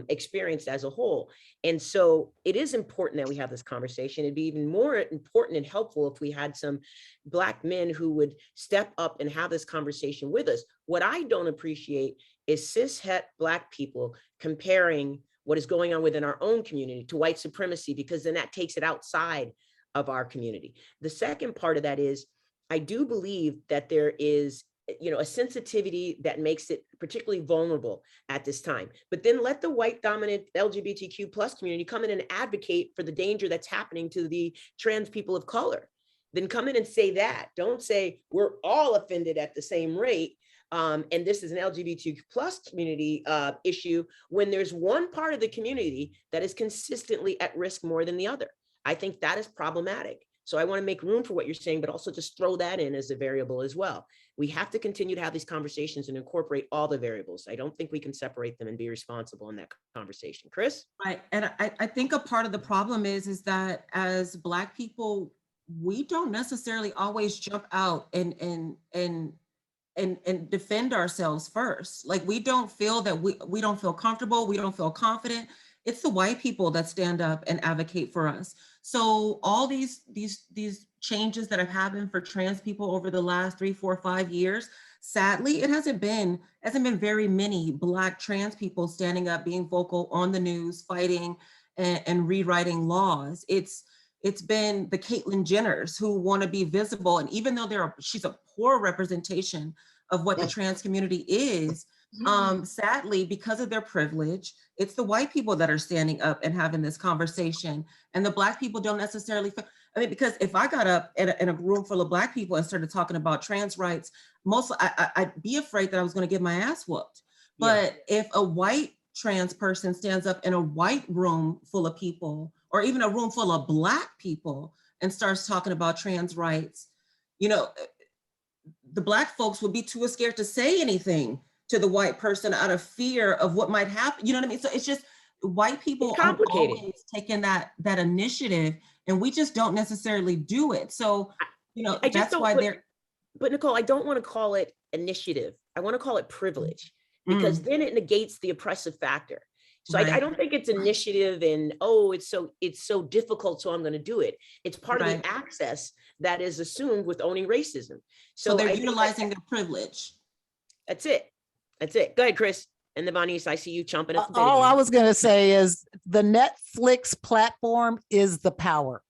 experienced as a whole. And so it is important that we have this conversation. It'd be even more important and helpful if we had some Black men who would step up and have this conversation with us. What I don't appreciate is cis-het Black people comparing what is going on within our own community to white supremacy, because then that takes it outside of our community. The second part of that is, I do believe that there is a sensitivity that makes it particularly vulnerable at this time. But then let the white dominant LGBTQ plus community come in and advocate for the danger that's happening to the trans people of color. Then come in and say that. Don't say we're all offended at the same rate. And this is an LGBTQ plus community issue when there's one part of the community that is consistently at risk more than the other. I think that is problematic. So I want to make room for what you're saying, but also just throw that in as a variable as well. We have to continue to have these conversations and incorporate all the variables. I don't think we can separate them and be responsible in that conversation. Chris? Right, and I think a part of the problem is that as Black people, we don't necessarily always jump out and defend ourselves first. Like we don't feel that we don't feel comfortable, we don't feel confident. It's the white people that stand up and advocate for us. So all these changes that have happened for trans people over the last 3, 4, 5 years, sadly, it hasn't been very many Black trans people standing up, being vocal on the news, fighting and rewriting laws. It's been the Caitlyn Jenners who want to be visible. And even though she's a poor representation of what the trans community is, sadly, because of their privilege, it's the white people that are standing up and having this conversation. And the Black people don't necessarily feel, because if I got up in a room full of Black people and started talking about trans rights, I'd be afraid that I was going to get my ass whooped. But if a white trans person stands up in a white room full of people, or even a room full of Black people, and starts talking about trans rights, the Black folks would be too scared to say anything to the white person out of fear of what might happen. You know what I mean? So it's just white people are always taking that initiative, and we just don't necessarily do it. So, that's why they're. But Nicole, I don't want to call it initiative. I want to call it privilege, because then it negates the oppressive factor. So I don't think it's initiative and, it's so difficult, so I'm going to do it. It's part of the access that is assumed with owning racism. So they're utilizing their privilege. That's it. Go ahead, Chris. And the Vonyse, I see you chomping at the bit. All I was going to say is the Netflix platform is the power.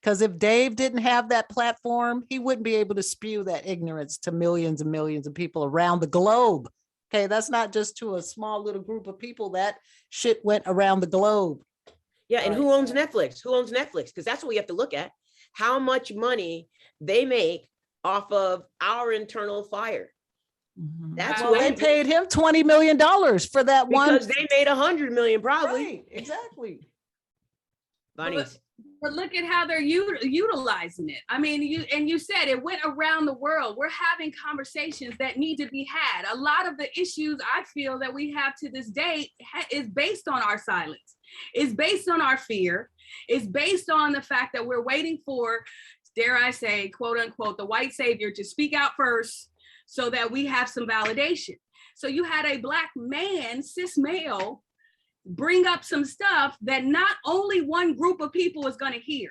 Because if Dave didn't have that platform, he wouldn't be able to spew that ignorance to millions and millions of people around the globe. Okay, that's not just to a small little group of people. That shit went around the globe. Yeah, and who owns Netflix? Who owns Netflix? Because that's what we have to look at. How much money they make off of our internal fire. That's why they paid him $20 million for that one. Because they made $100 million, probably. Right, exactly. But look at how they're utilizing it. I mean, you said it went around the world. We're having conversations that need to be had. A lot of the issues I feel that we have to this day is based on our silence. It's based on our fear. It's based on the fact that we're waiting for, dare I say, quote unquote, the white savior to speak out first, so that we have some validation. So you had a Black man, cis male, bring up some stuff that not only one group of people is going to hear,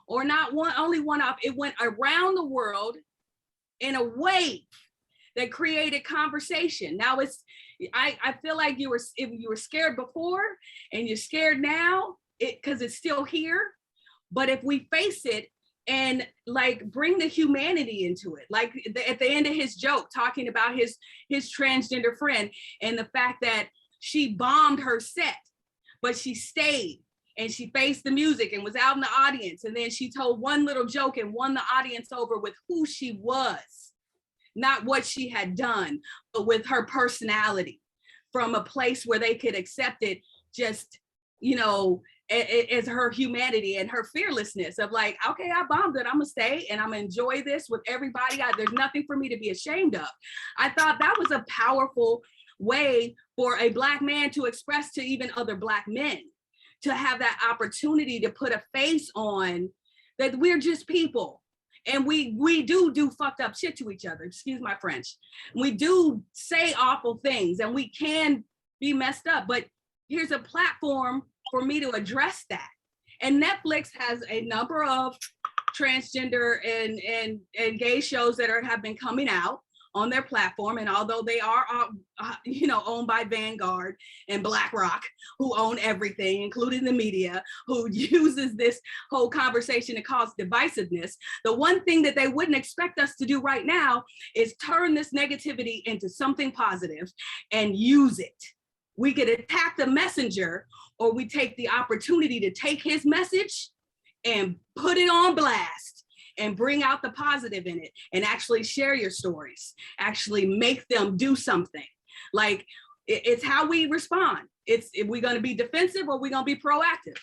or not only one of, it went around the world in a wave that created conversation. Now I feel like if you were scared before and you're scared now, because it's still here. But if we face it and like bring the humanity into it, like at the end of his joke, talking about his transgender friend and the fact that she bombed her set, but she stayed and she faced the music and was out in the audience. And then she told one little joke and won the audience over with who she was, not what she had done, but with her personality, from a place where they could accept it just, you know, as her humanity and her fearlessness of like, okay, I bombed it, I'm gonna stay and I'm gonna enjoy this with everybody. There's nothing for me to be ashamed of. I thought that was a powerful way for a Black man to express to even other Black men, to have that opportunity to put a face on that we're just people. And we do fucked up shit to each other, excuse my French. We do say awful things and we can be messed up, but here's a platform for me to address that. And Netflix has a number of transgender and gay shows that have been coming out on their platform. And although they are, you know, owned by Vanguard and BlackRock, who own everything, including the media, who uses this whole conversation to cause divisiveness, the one thing that they wouldn't expect us to do right now is turn this negativity into something positive and use it. We could attack the messenger, or we take the opportunity to take his message and put it on blast and bring out the positive in it and actually share your stories, actually make them do something. Like it's how we respond. It's if we're going to be defensive or we're going to be proactive.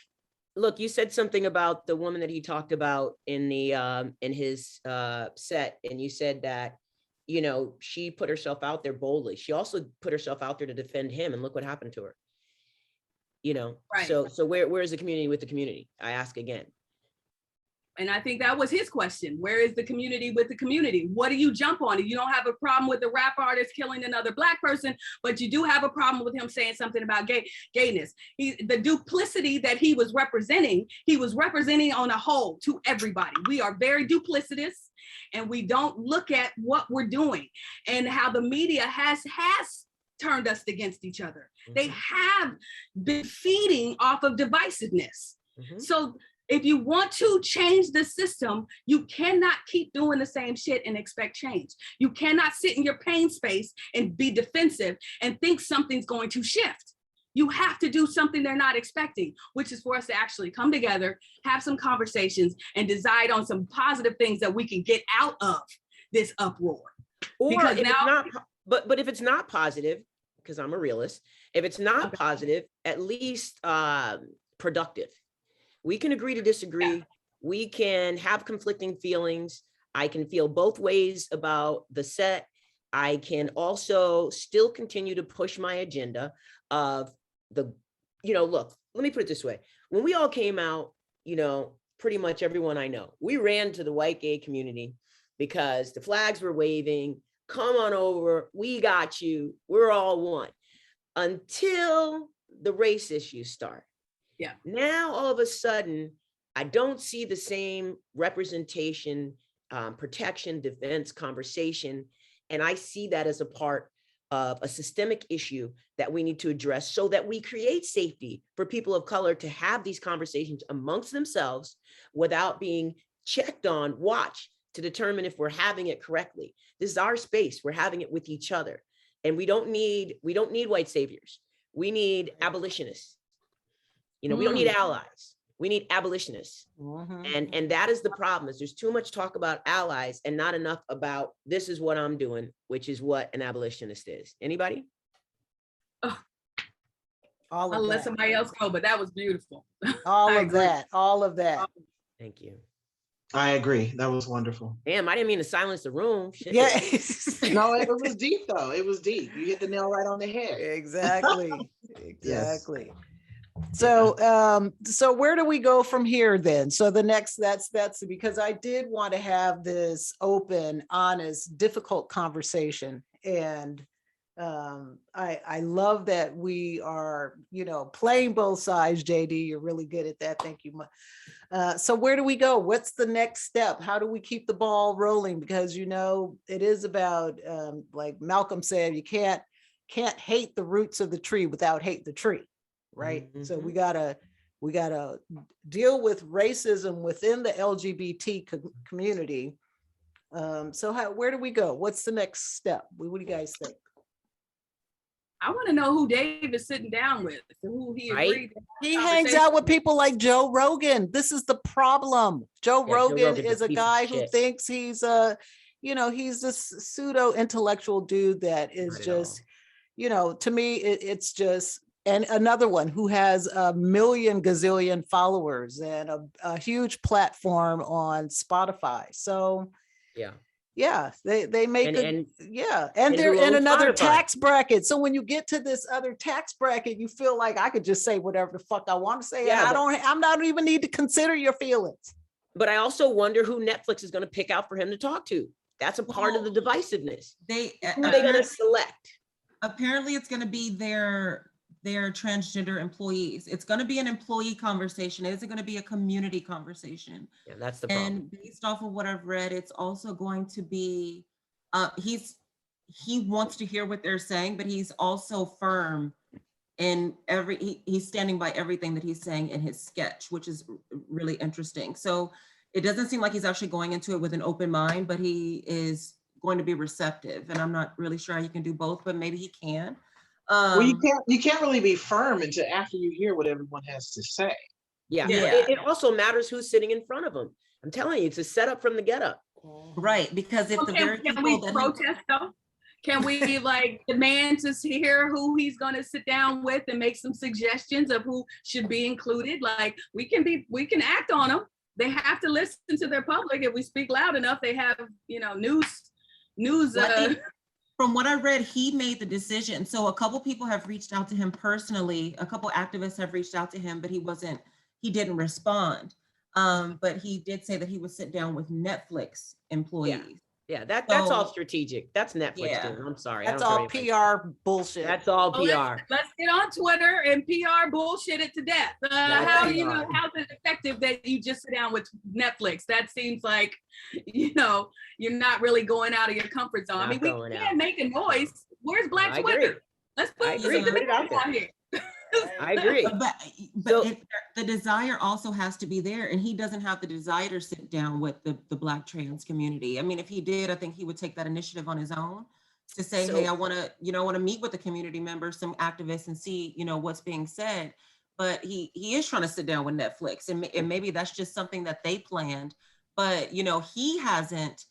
Look, you said something about the woman that he talked about in the in his set, and you said that, you know, she put herself out there boldly. She also put herself out there to defend him, and look what happened to her. You know, right. So where is the community with the community? I ask again. And I think that was his question. Where is the community with the community? What do you jump on? You don't have a problem with the rap artist killing another Black person, but you do have a problem with him saying something about gayness. The duplicity that he was representing on a whole to everybody. We are very duplicitous and we don't look at what we're doing and how the media has turned us against each other. Mm-hmm. They have been feeding off of divisiveness. Mm-hmm. So if you want to change the system, you cannot keep doing the same shit and expect change. You cannot sit in your pain space and be defensive and think something's going to shift. You have to do something they're not expecting, which is for us to actually come together, have some conversations, and decide on some positive things that we can get out of this uproar. Or because if now, it's not, but if it's not positive, because I'm a realist, if it's not positive, at least productive. We can agree to disagree. Yeah. We can have conflicting feelings. I can feel both ways about the set. I can also still continue to push my agenda of the, you know, look, let me put it this way. When we all came out, you know, pretty much everyone I know, we ran to the white gay community because the flags were waving, come on over, we got you, we're all one, until the race issues start. Yeah. Now, all of a sudden, I don't see the same representation, protection, defense, conversation. And I see that as a part of a systemic issue that we need to address so that we create safety for people of color to have these conversations amongst themselves without being checked on, watched to determine if we're having it correctly. This is our space. We're having it with each other. And we don't need white saviors. We need abolitionists. You know, we don't need allies. We need abolitionists. Mm-hmm. And that is the problem, is there's too much talk about allies and not enough about this is what I'm doing, which is what an abolitionist is. Anybody? Oh, I'll let somebody else go, but that was beautiful. All of that. Thank you. I agree. That was wonderful. Damn, I didn't mean to silence the room. Shit. Yes. No, it was deep though. It was deep. You hit the nail right on the head. Exactly. Exactly. Yes. So where do we go from here then? So the next, that's because I did want to have this open, honest, difficult conversation. And I love that we are, playing both sides. JD, you're really good at that. Thank you. So where do we go? What's the next step? How do we keep the ball rolling? Because, it is about, like Malcolm said, you can't hate the roots of the tree without hate the tree. Right. So we gotta deal with racism within the LGBT community. So where do we go? What's the next step? What do you guys think? I want to know who Dave is sitting down with, who he agreed. He hangs out with people like Joe Rogan. This is the problem. Joe Rogan is a guy who thinks he's he's this pseudo intellectual dude that is just, to me, it's just. And another one who has a million gazillion followers and a huge platform on Spotify. So they make and they're in another tax bracket. So when you get to this other tax bracket, you feel like I could just say whatever the fuck I want to say. Yeah, and I'm not even need to consider your feelings. But I also wonder who Netflix is going to pick out for him to talk to. That's a part of the divisiveness. Who are they going to select? Apparently it's going to be their transgender employees. It's going to be an employee conversation. It isn't going to be a community conversation. Yeah, that's the problem. And based off of what I've read, it's also going to be, he wants to hear what they're saying, but he's also firm in he's standing by everything that he's saying in his sketch, which is really interesting. So it doesn't seem like he's actually going into it with an open mind, but he is going to be receptive. And I'm not really sure how you can do both, but maybe he can. Well, you can't really be firm until after you hear what everyone has to say. Yeah. It also matters who's sitting in front of them. I'm telling you, it's a setup from the get up. Right, because if can we protest though? Can we demand to hear who he's going to sit down with and make some suggestions of who should be included? Like we can act on them. They have to listen to their public. If we speak loud enough, they have news. From what I read, he made the decision. So a couple people have reached out to him personally. A couple activists have reached out to him, but he didn't respond. But he did say that he would sit down with Netflix employees. Yeah, that's all strategic. That's Netflix doing. I'm sorry. That's all PR bullshit. That's all PR. Let's get on Twitter and PR bullshit it to death. How's it effective that you just sit down with Netflix? That seems like, you're not really going out of your comfort zone. I mean, we can't make a noise. Where's Black Twitter? Let's put it out here. I agree. But the desire also has to be there, and he doesn't have the desire to sit down with the Black trans community. I mean, if he did, I think he would take that initiative on his own to say, hey, I want to meet with the community members, some activists, and see, what's being said. But he is trying to sit down with Netflix, and maybe that's just something that they planned. But he hasn't.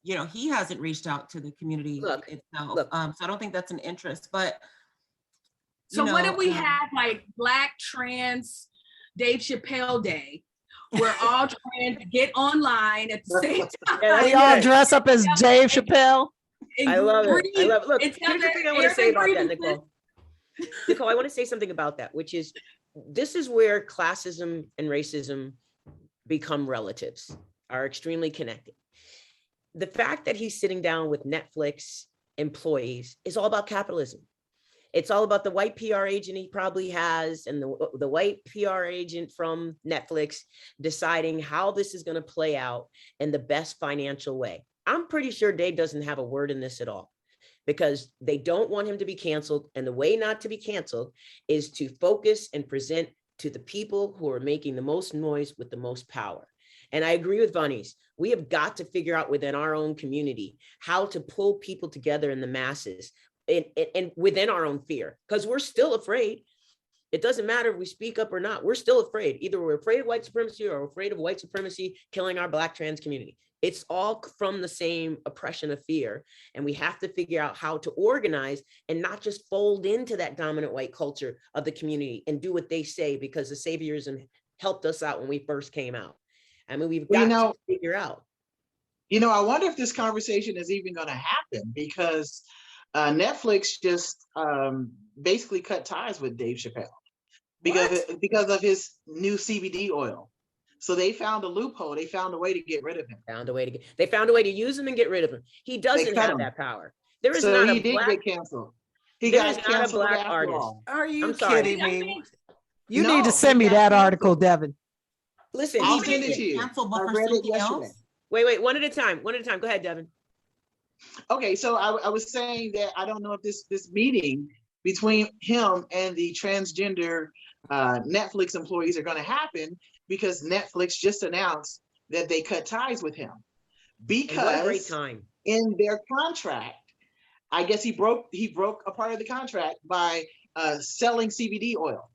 He hasn't reached out to the community itself. So I don't think that's an interest, but. So what if we had like Black trans Dave Chappelle Day, where all trans get online at the same time? We all dress up as Dave Chappelle. I love it. Look, here's the thing I want to say about that, Nicole. Nicole, I want to say something about that, which is, this is where classism and racism become relatives, are extremely connected. The fact that he's sitting down with Netflix employees is all about capitalism. It's all about the white PR agent he probably has and the white PR agent from Netflix deciding how this is going to play out in the best financial way. I'm pretty sure Dave doesn't have a word in this at all, because they don't want him to be canceled. And the way not to be canceled is to focus and present to the people who are making the most noise with the most power. And I agree with Vonyse. We have got to figure out within our own community how to pull people together in the masses. And within our own fear, because we're still afraid. It doesn't matter if we speak up or not. We're still afraid. Either we're afraid of white supremacy or afraid of white supremacy killing our Black trans community. It's all from the same oppression of fear. And we have to figure out how to organize and not just fold into that dominant white culture of the community and do what they say, because the saviorism helped us out when we first came out. I mean, we've got to figure out. I wonder if this conversation is even going to happen, because Netflix just basically cut ties with Dave Chappelle. because of his new CBD oil. So they found a loophole. They found a way to get rid of him. They found a way to use him and get rid of him. He doesn't cut have him. that power. There is So not he a did black, get canceled. He there got is not a canceled black after artist. all. Are you I'm sorry. kidding I me? mean, You No, need to send he me got that article, canceled. Devin. Listen, I'll he send made it to you. Canceled, but I for read it something yesterday. else? Wait, one at a time. Go ahead, Devin. Okay, so I was saying that I don't know if this meeting between him and the transgender Netflix employees are going to happen, because Netflix just announced that they cut ties with him And what a great because time. in their contract, I guess he broke a part of the contract by selling CBD oil.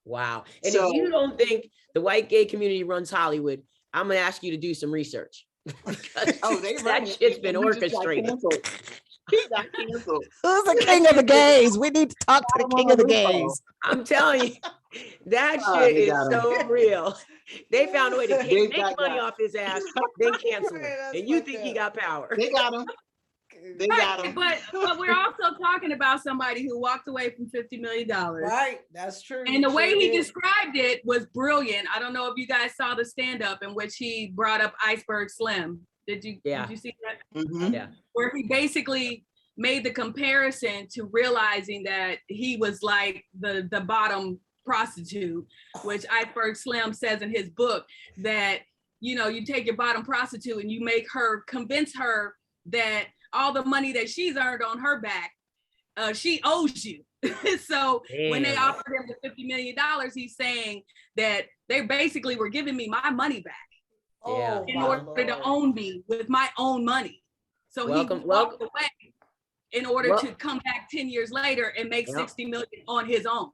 Wow. And So- if you don't think the white gay community runs Hollywood, I'm going to ask you to do some research. Because Oh, they run that it, shit's been and he just got orchestrated. canceled. He got canceled. Who's the king of the gays? We need to talk to the king of the gays. I'm telling you, that Oh, shit they is got him. so real. They found a way to They make got money got- off his ass, then cancel him. That's And you fucked think he up. got power. They got him. They got him. but we're also talking about somebody who walked away from $50 million. Right, that's true. And the way Sure he did. described it was brilliant. I don't know if you guys saw the stand-up in which he brought up Iceberg Slim. Did you see that? Mhm. Yeah. Where he basically made the comparison to realizing that he was like the bottom prostitute, which Iceberg Slim says in his book that, you know, you take your bottom prostitute and you make her convince her that all the money that she's earned on her back, she owes you. So when they Damn. offered him the $50 million, he's saying that they basically were giving me my money back Yeah. in my order to Lord. own me with my own money. So Welcome- he walked away in order Wel- to come back 10 years later and make Yep. 60 million on his own.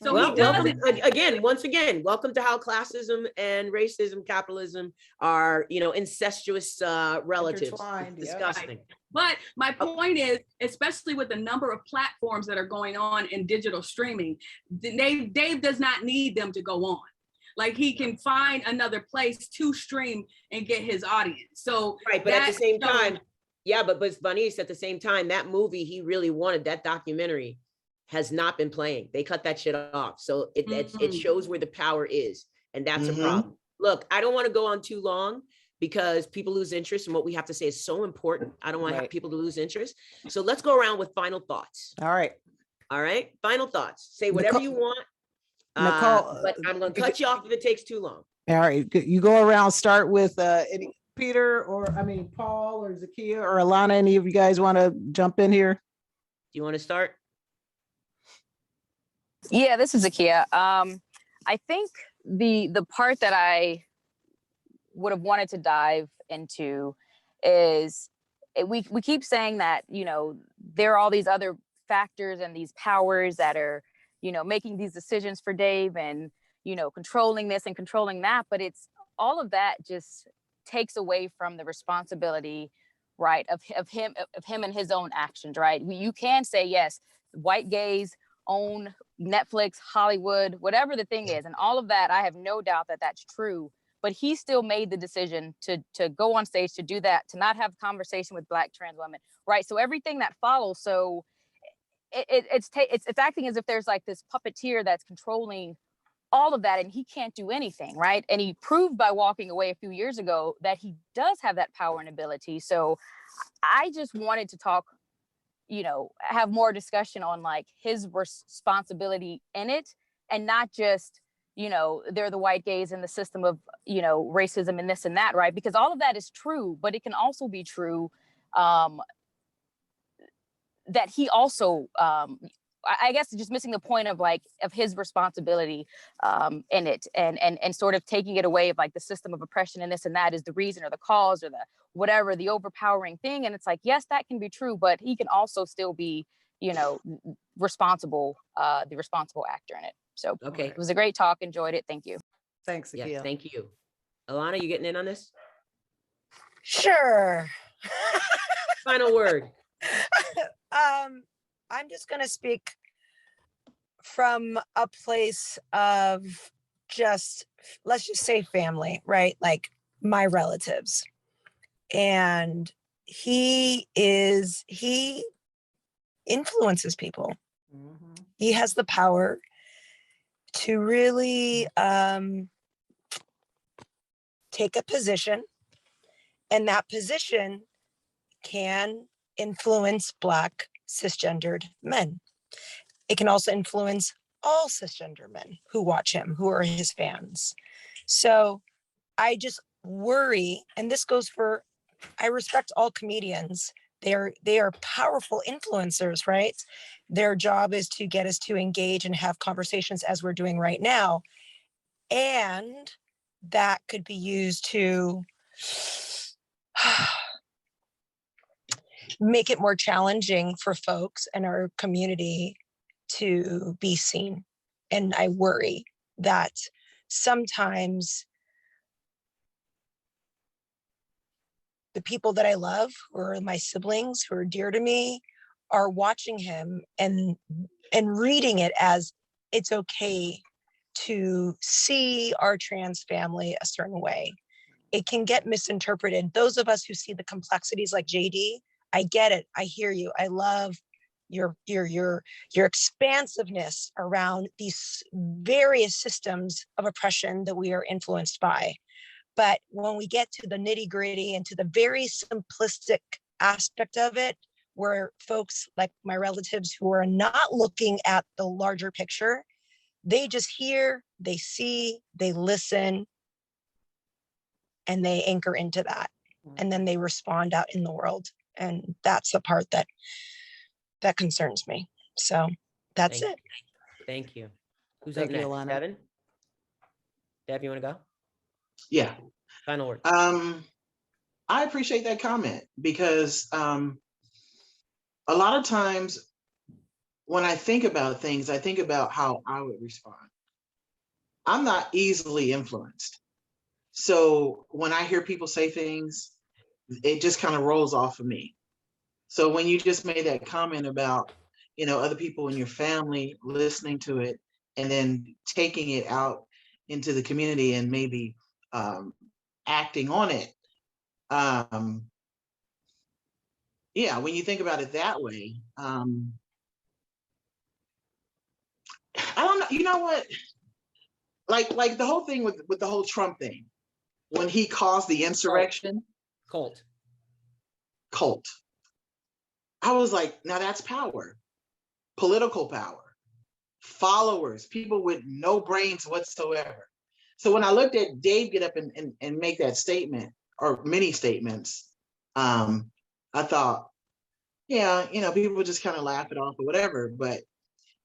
So Well, he doesn't. once again, welcome to how classism and racism, capitalism are, incestuous relatives. It's Intertwined, yeah. disgusting. But my point is, especially with the number of platforms that are going on in digital streaming, Dave does not need them to go on. Like, he can find another place to stream and get his audience. So Right, but at the that same shows- time, yeah, but Vonyse, at the same time, that movie he really wanted, that documentary, has not been playing. They cut that shit off. So it Mhm. shows where the power is, and that's Mhm. a problem. Look, I don't want to go on too long because people lose interest, and what we have to say is so important. I don't want Right. people to lose interest. So let's go around with final thoughts. All right. All right, final thoughts. Say whatever Nicole- you want. Nicole, But I'm going to cut you off if it takes too long. All right, you go around, start with Peter, Paul or Zakia or Alana. Any of you guys want to jump in here? Do you want to start? Yeah, this is Zakia. I think the part that I would have wanted to dive into is we keep saying that, there are all these other factors and these powers that are, making these decisions for Dave and, controlling this and controlling that. But it's all of that just takes away from the responsibility, right, of him and his own actions, right? You can say, yes, white gays own Netflix, Hollywood, whatever the thing is, and all of that. I have no doubt that that's true. But he still made the decision to go on stage, to do that, to not have a conversation with Black trans women, right? So everything that follows. So it's acting as if there's like this puppeteer that's controlling all of that, and he can't do anything, right? And he proved by walking away a few years ago that he does have that power and ability. So I just wanted to talk, have more discussion on like his responsibility in it, and not just, they're the white gays in the system of, racism and this and that, right? Because all of that is true, but it can also be true that he also, I guess, just missing the point of his responsibility in it, and sort of taking it away of like the system of oppression and this and that is the reason or the cause or the whatever, the overpowering thing. And it's like, yes, that can be true, but he can also still be, responsible, the responsible actor in it. So Okay. it was a great talk. Enjoyed it. Thank you. Thanks, Zakia. Yeah, thank you. Alana, you getting in on this? Sure. Final word. I'm just going to speak from a place of let's just say family, right? Like my relatives. And he influences people. Mhm. He has the power to really take a position, and that position can influence Black cisgendered men. It can also influence all cisgender men who watch him, who are his fans. So I just worry, and this goes for, I respect all comedians. They are powerful influencers, right? Their job is to get us to engage and have conversations as we're doing right now. And that could be used to make it more challenging for folks in our community to be seen. And I worry that sometimes the people that I love, who are my siblings, who are dear to me, are watching him and reading it as it's okay to see our trans family a certain way. It can get misinterpreted. Those of us who see the complexities like JD, I get it. I hear you. I love your expansiveness around these various systems of oppression that we are influenced by. But when we get to the nitty gritty and to the very simplistic aspect of it, where folks like my relatives who are not looking at the larger picture, they just hear, they see, they listen, and they anchor into that. And then they respond out in the world. And that's the part that concerns me. So that's it. Thank you. Who's Thank up you, next? Alana. Devin? Dev, you want to go? Yeah. Final word. I appreciate that comment because a lot of times when I think about things, I think about how I would respond. I'm not easily influenced. So when I hear people say things, it just kind of rolls off of me. So when you just made that comment about, other people in your family listening to it and then taking it out into the community and maybe acting on it. Yeah, when you think about it that way, I don't know, you know what? Like the whole thing with the whole Trump thing, when he caused the insurrection. Cult. I was like, now that's power, political power, followers, people with no brains whatsoever. So when I looked at Dave get up and make that statement or many statements, I thought, yeah, people just kind of laugh it off or whatever. But,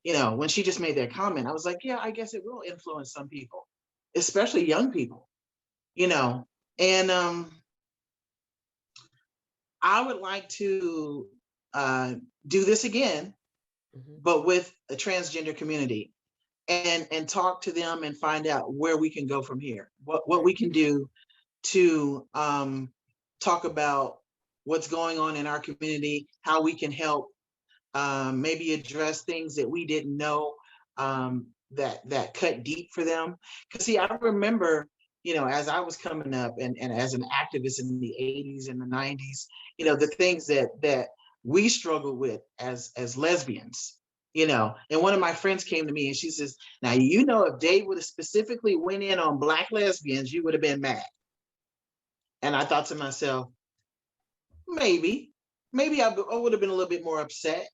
when she just made that comment, I was like, yeah, I guess it will influence some people, especially young people, and I would like to do this again, but with a transgender community and talk to them and find out where we can go from here, what we can do to talk about what's going on in our community, how we can help maybe address things that we didn't know that cut deep for them. Because see, I remember, as I was coming up and as an activist in the 80s and the 90s, the things that we struggled with as lesbians, and one of my friends came to me and she says, now, if Dave would have specifically went in on Black lesbians, you would have been mad. And I thought to myself, maybe I would have been a little bit more upset,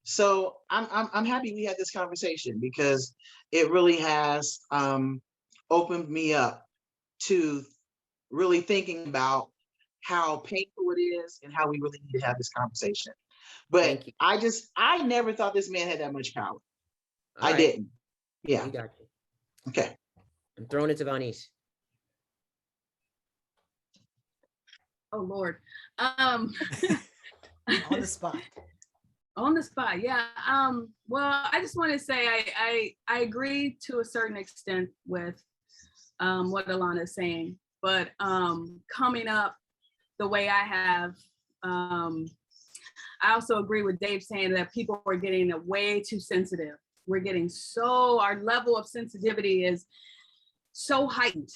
So I'm happy we had this conversation because it really has opened me up to really thinking about how painful it is and how we really need to have this conversation. But I never thought this man had that much power. I didn't. Yeah. We got you. Okay. I'm throwing it to Vonyse. Oh Lord. On the spot. On the spot, yeah. Well, I just want to say I agree to a certain extent with what Alana is saying, but coming up the way I have, I also agree with Dave saying that people are getting way too sensitive. Our level of sensitivity is so heightened.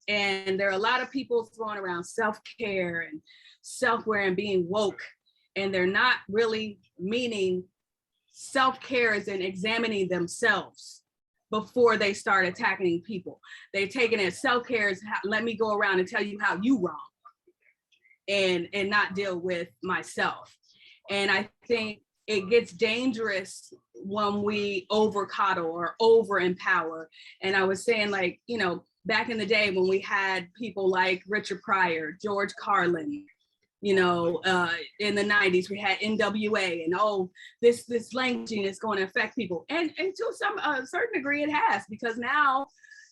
And there are a lot of people throwing around self-care and self-aware and being woke. And they're not really meaning self-care as in examining themselves. before they start attacking people. They've taken it self-care is let me go around and tell you how you wrong and not deal with myself. And I think it gets dangerous when we over coddle or over empower. And I was saying, like, you know, back in the day when we had people like Richard Pryor, George Carlin, you know, in the 90s, we had NWA, and this languaging is going to affect people. And to some certain degree it has, because now,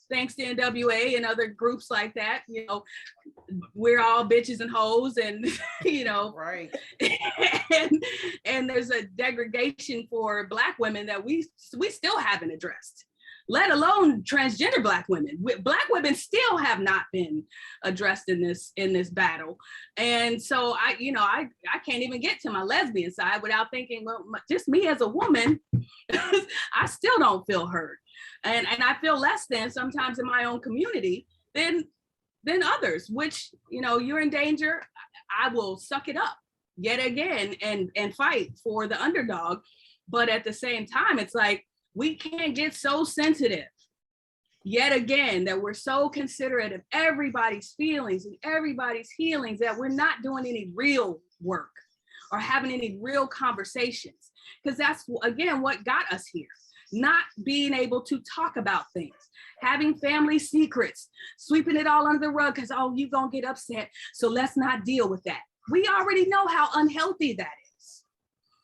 thanks to NWA and other groups like that, you know, we're all bitches and hoes, and you know, right. and there's a degradation for Black women that we still haven't addressed, let alone transgender Black women. Black women still have not been addressed in this battle. And so I can't even get to my lesbian side without thinking, well, just me as a woman, I still don't feel heard. And I feel less than sometimes in my own community than others, which, you know, you're in danger. I will suck it up yet again and fight for the underdog. But at the same time, it's like, we can't get so sensitive yet again that we're so considerate of everybody's feelings and everybody's healings that we're not doing any real work or having any real conversations. Because that's, again, what got us here. Not being able to talk about things, having family secrets, sweeping it all under the rug because, oh, you're going to get upset, so let's not deal with that. We already know how unhealthy that is.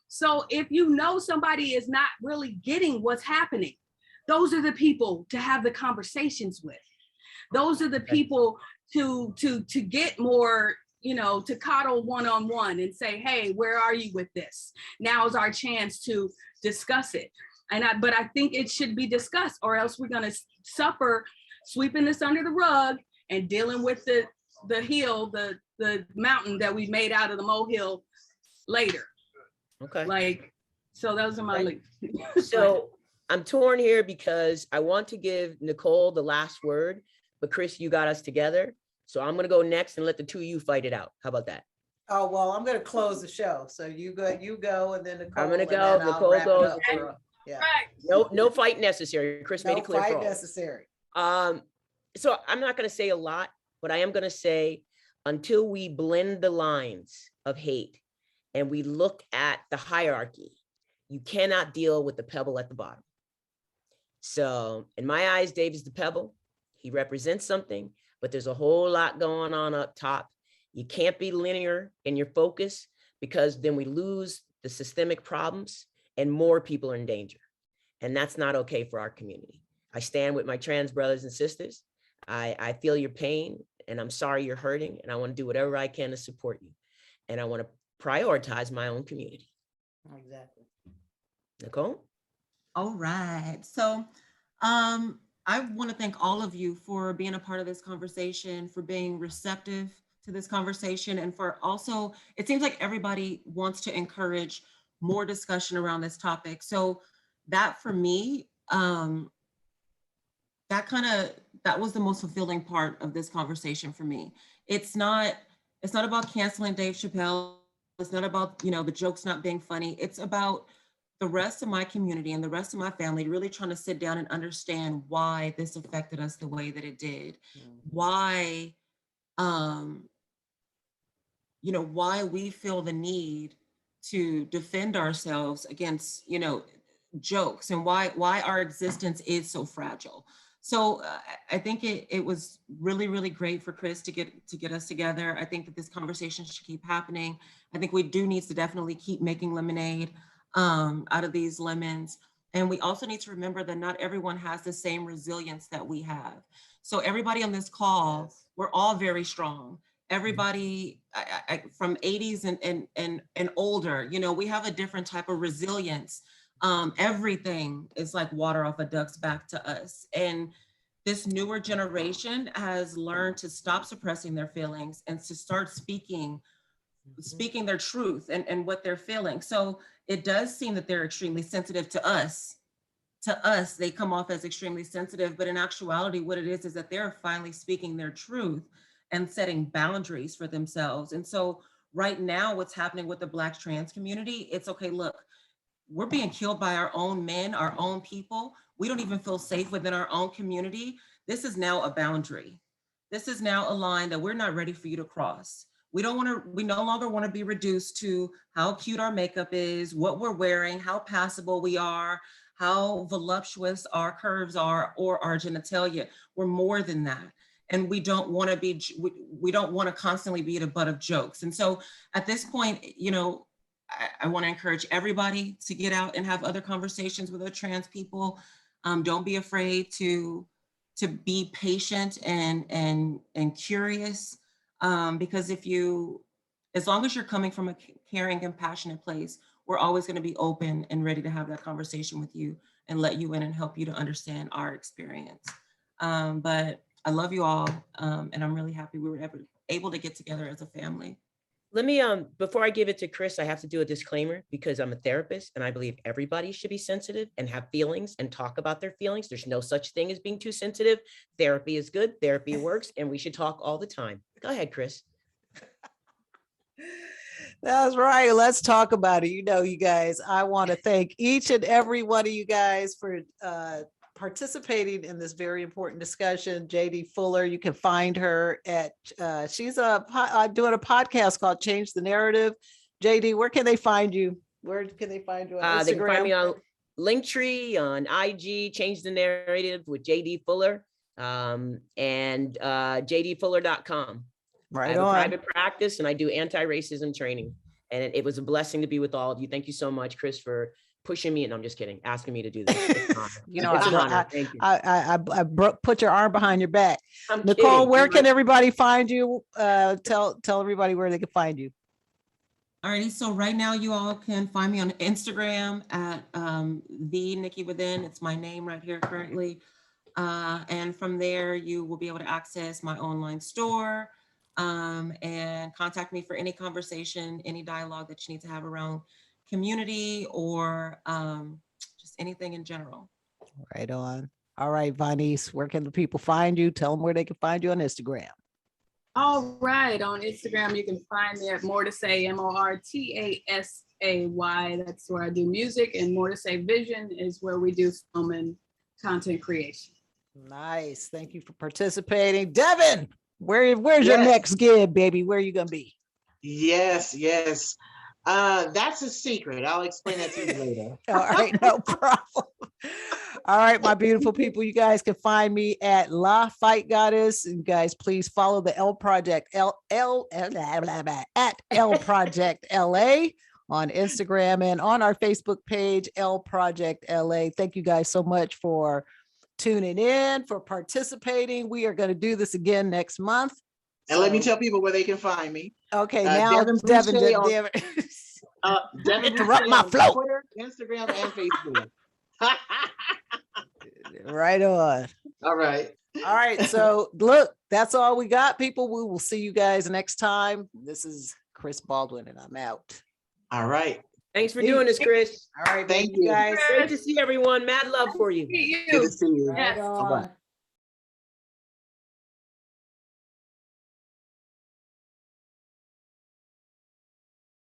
So if you know somebody is not really getting what's happening, those are the people to have the conversations with. Those are the people to get more, you know, to coddle one-on-one and say, hey, where are you with this? Now is our chance to discuss it. But I think it should be discussed, or else we're going to suffer sweeping this under the rug and dealing with the mountain that we made out of the molehill later. Okay. Like, so those are my links. So I'm torn here because I want to give Nicole the last word, but Chris, you got us together. So I'm going to go next and let the two of you fight it out. How about that? Oh, well, I'm going to close the show. So you go, and then Nicole. I'm going to go. Nicole goes. Yeah. No fight necessary. Chris made it clear. No fight necessary. So I'm not going to say a lot, but I am going to say, until we blend the lines of hate and we look at the hierarchy, you cannot deal with the pebble at the bottom. So in my eyes, Dave is the pebble. He represents something, but there's a whole lot going on up top. You can't be linear in your focus, because then we lose the systemic problems and more people are in danger. And that's not okay for our community. I stand with my trans brothers and sisters. I feel your pain, and I'm sorry you're hurting, and I want to do whatever I can to support you. And I want to prioritize my own community. Exactly. Nicole? All right. So I want to thank all of you for being a part of this conversation, for being receptive to this conversation, and for also, it seems like everybody wants to encourage more discussion around this topic. So that, for me, that was the most fulfilling part of this conversation for me. It's not about canceling Dave Chappelle. It's not about, you know, the jokes not being funny. It's about the rest of my community and the rest of my family really trying to sit down and understand why this affected us the way that it did. Why, you know, why we feel the need to defend ourselves against, you know, jokes, and why our existence is so fragile. So I think it was really, really great for Chris to get us together. I think that this conversation should keep happening. I think we do need to definitely keep making lemonade out of these lemons. And we also need to remember that not everyone has the same resilience that we have. So everybody on this call, we're all very strong. Everybody from 80s and older, you know, we have a different type of resilience. Everything is like water off a duck's back to us. And this newer generation has learned to stop suppressing their feelings and to start speaking their truth and what they're feeling. So it does seem that they're extremely sensitive to us. To us, they come off as extremely sensitive, but in actuality, what it is that they're finally speaking their truth and setting boundaries for themselves. And so right now, what's happening with the Black trans community, it's okay, look, we're being killed by our own men, our own people. we don't even feel safe within our own community, this is now a boundary. This is now a line that we're not ready for you to cross. We no longer want to be reduced to how cute our makeup is, what we're wearing, how passable we are, how voluptuous our curves are, or our genitalia. We're more than that. And we don't want to be, we don't want to constantly be the butt of jokes. And so at this point, you know, I want to encourage everybody to get out and have other conversations with other trans people. Don't be afraid to be patient and curious, because as long as you're coming from a caring, compassionate place, we're always going to be open and ready to have that conversation with you and let you in and help you to understand our experience. But I love you all, and I'm really happy we were able to get together as a family. Let me, before I give it to Chris, I have to do a disclaimer because I'm a therapist and I believe everybody should be sensitive and have feelings and talk about their feelings. There's no such thing as being too sensitive. Therapy is good, therapy works, and we should talk all the time. Go ahead, Chris. That's right. Let's talk about it. You know, you guys, I want to thank each and every one of you guys for participating in this very important discussion. JD Fuller, you can find her at, she's doing a podcast called Change the Narrative. JD, where can they find you? Where can they find you on Instagram? They can find me on Linktree, on IG, Change the Narrative with JD Fuller, and jdfuller.com. Right, I have on. a private practice and I do anti-racism training. And it was a blessing to be with all of you. Thank you so much, Chris, for pushing me. And I'm just kidding, asking me to do this. It's an honor. You know, it's an honor. Thank you. I put your arm behind your back. I'm Nicole, kidding. where can everybody find you? Tell everybody where they can find you. Alrighty, so right now you all can find me on Instagram at the Nikki Within. It's my name right here currently. And from there, you will be able to access my online store and contact me for any conversation, any dialogue that you need to have around community or just anything in general. Right on. All right, Vonyse, where can the people find you? Tell them where they can find you on Instagram. All right, on Instagram, you can find me at More to Say, MORTASAY. That's where I do music, and More to Say Vision is where we do film and content creation. Nice. Thank you for participating. Deven, where's your next gig, baby? Where are you gonna be? Yes. That's a secret. I'll explain that to you later. All right, no problem. All right, my beautiful people, you guys can find me at La Fight Goddess. You guys, please follow the L Project at L Project LA on Instagram and on our Facebook page, L Project LA. Thank you guys so much for tuning in, for participating. We are going to do this again next month. And let me tell people where they can find me. Okay, now Deven interrupt my flow. Twitter, Instagram, and Facebook. Right on. All right. All right. So look, that's all we got, people. We will see you guys next time. This is Chris Baldwin, and I'm out. All right. Thanks for doing this, Chris. All right. Thank you guys. Great to see everyone. Mad love for you. Good to see you. Yes. Bye-bye.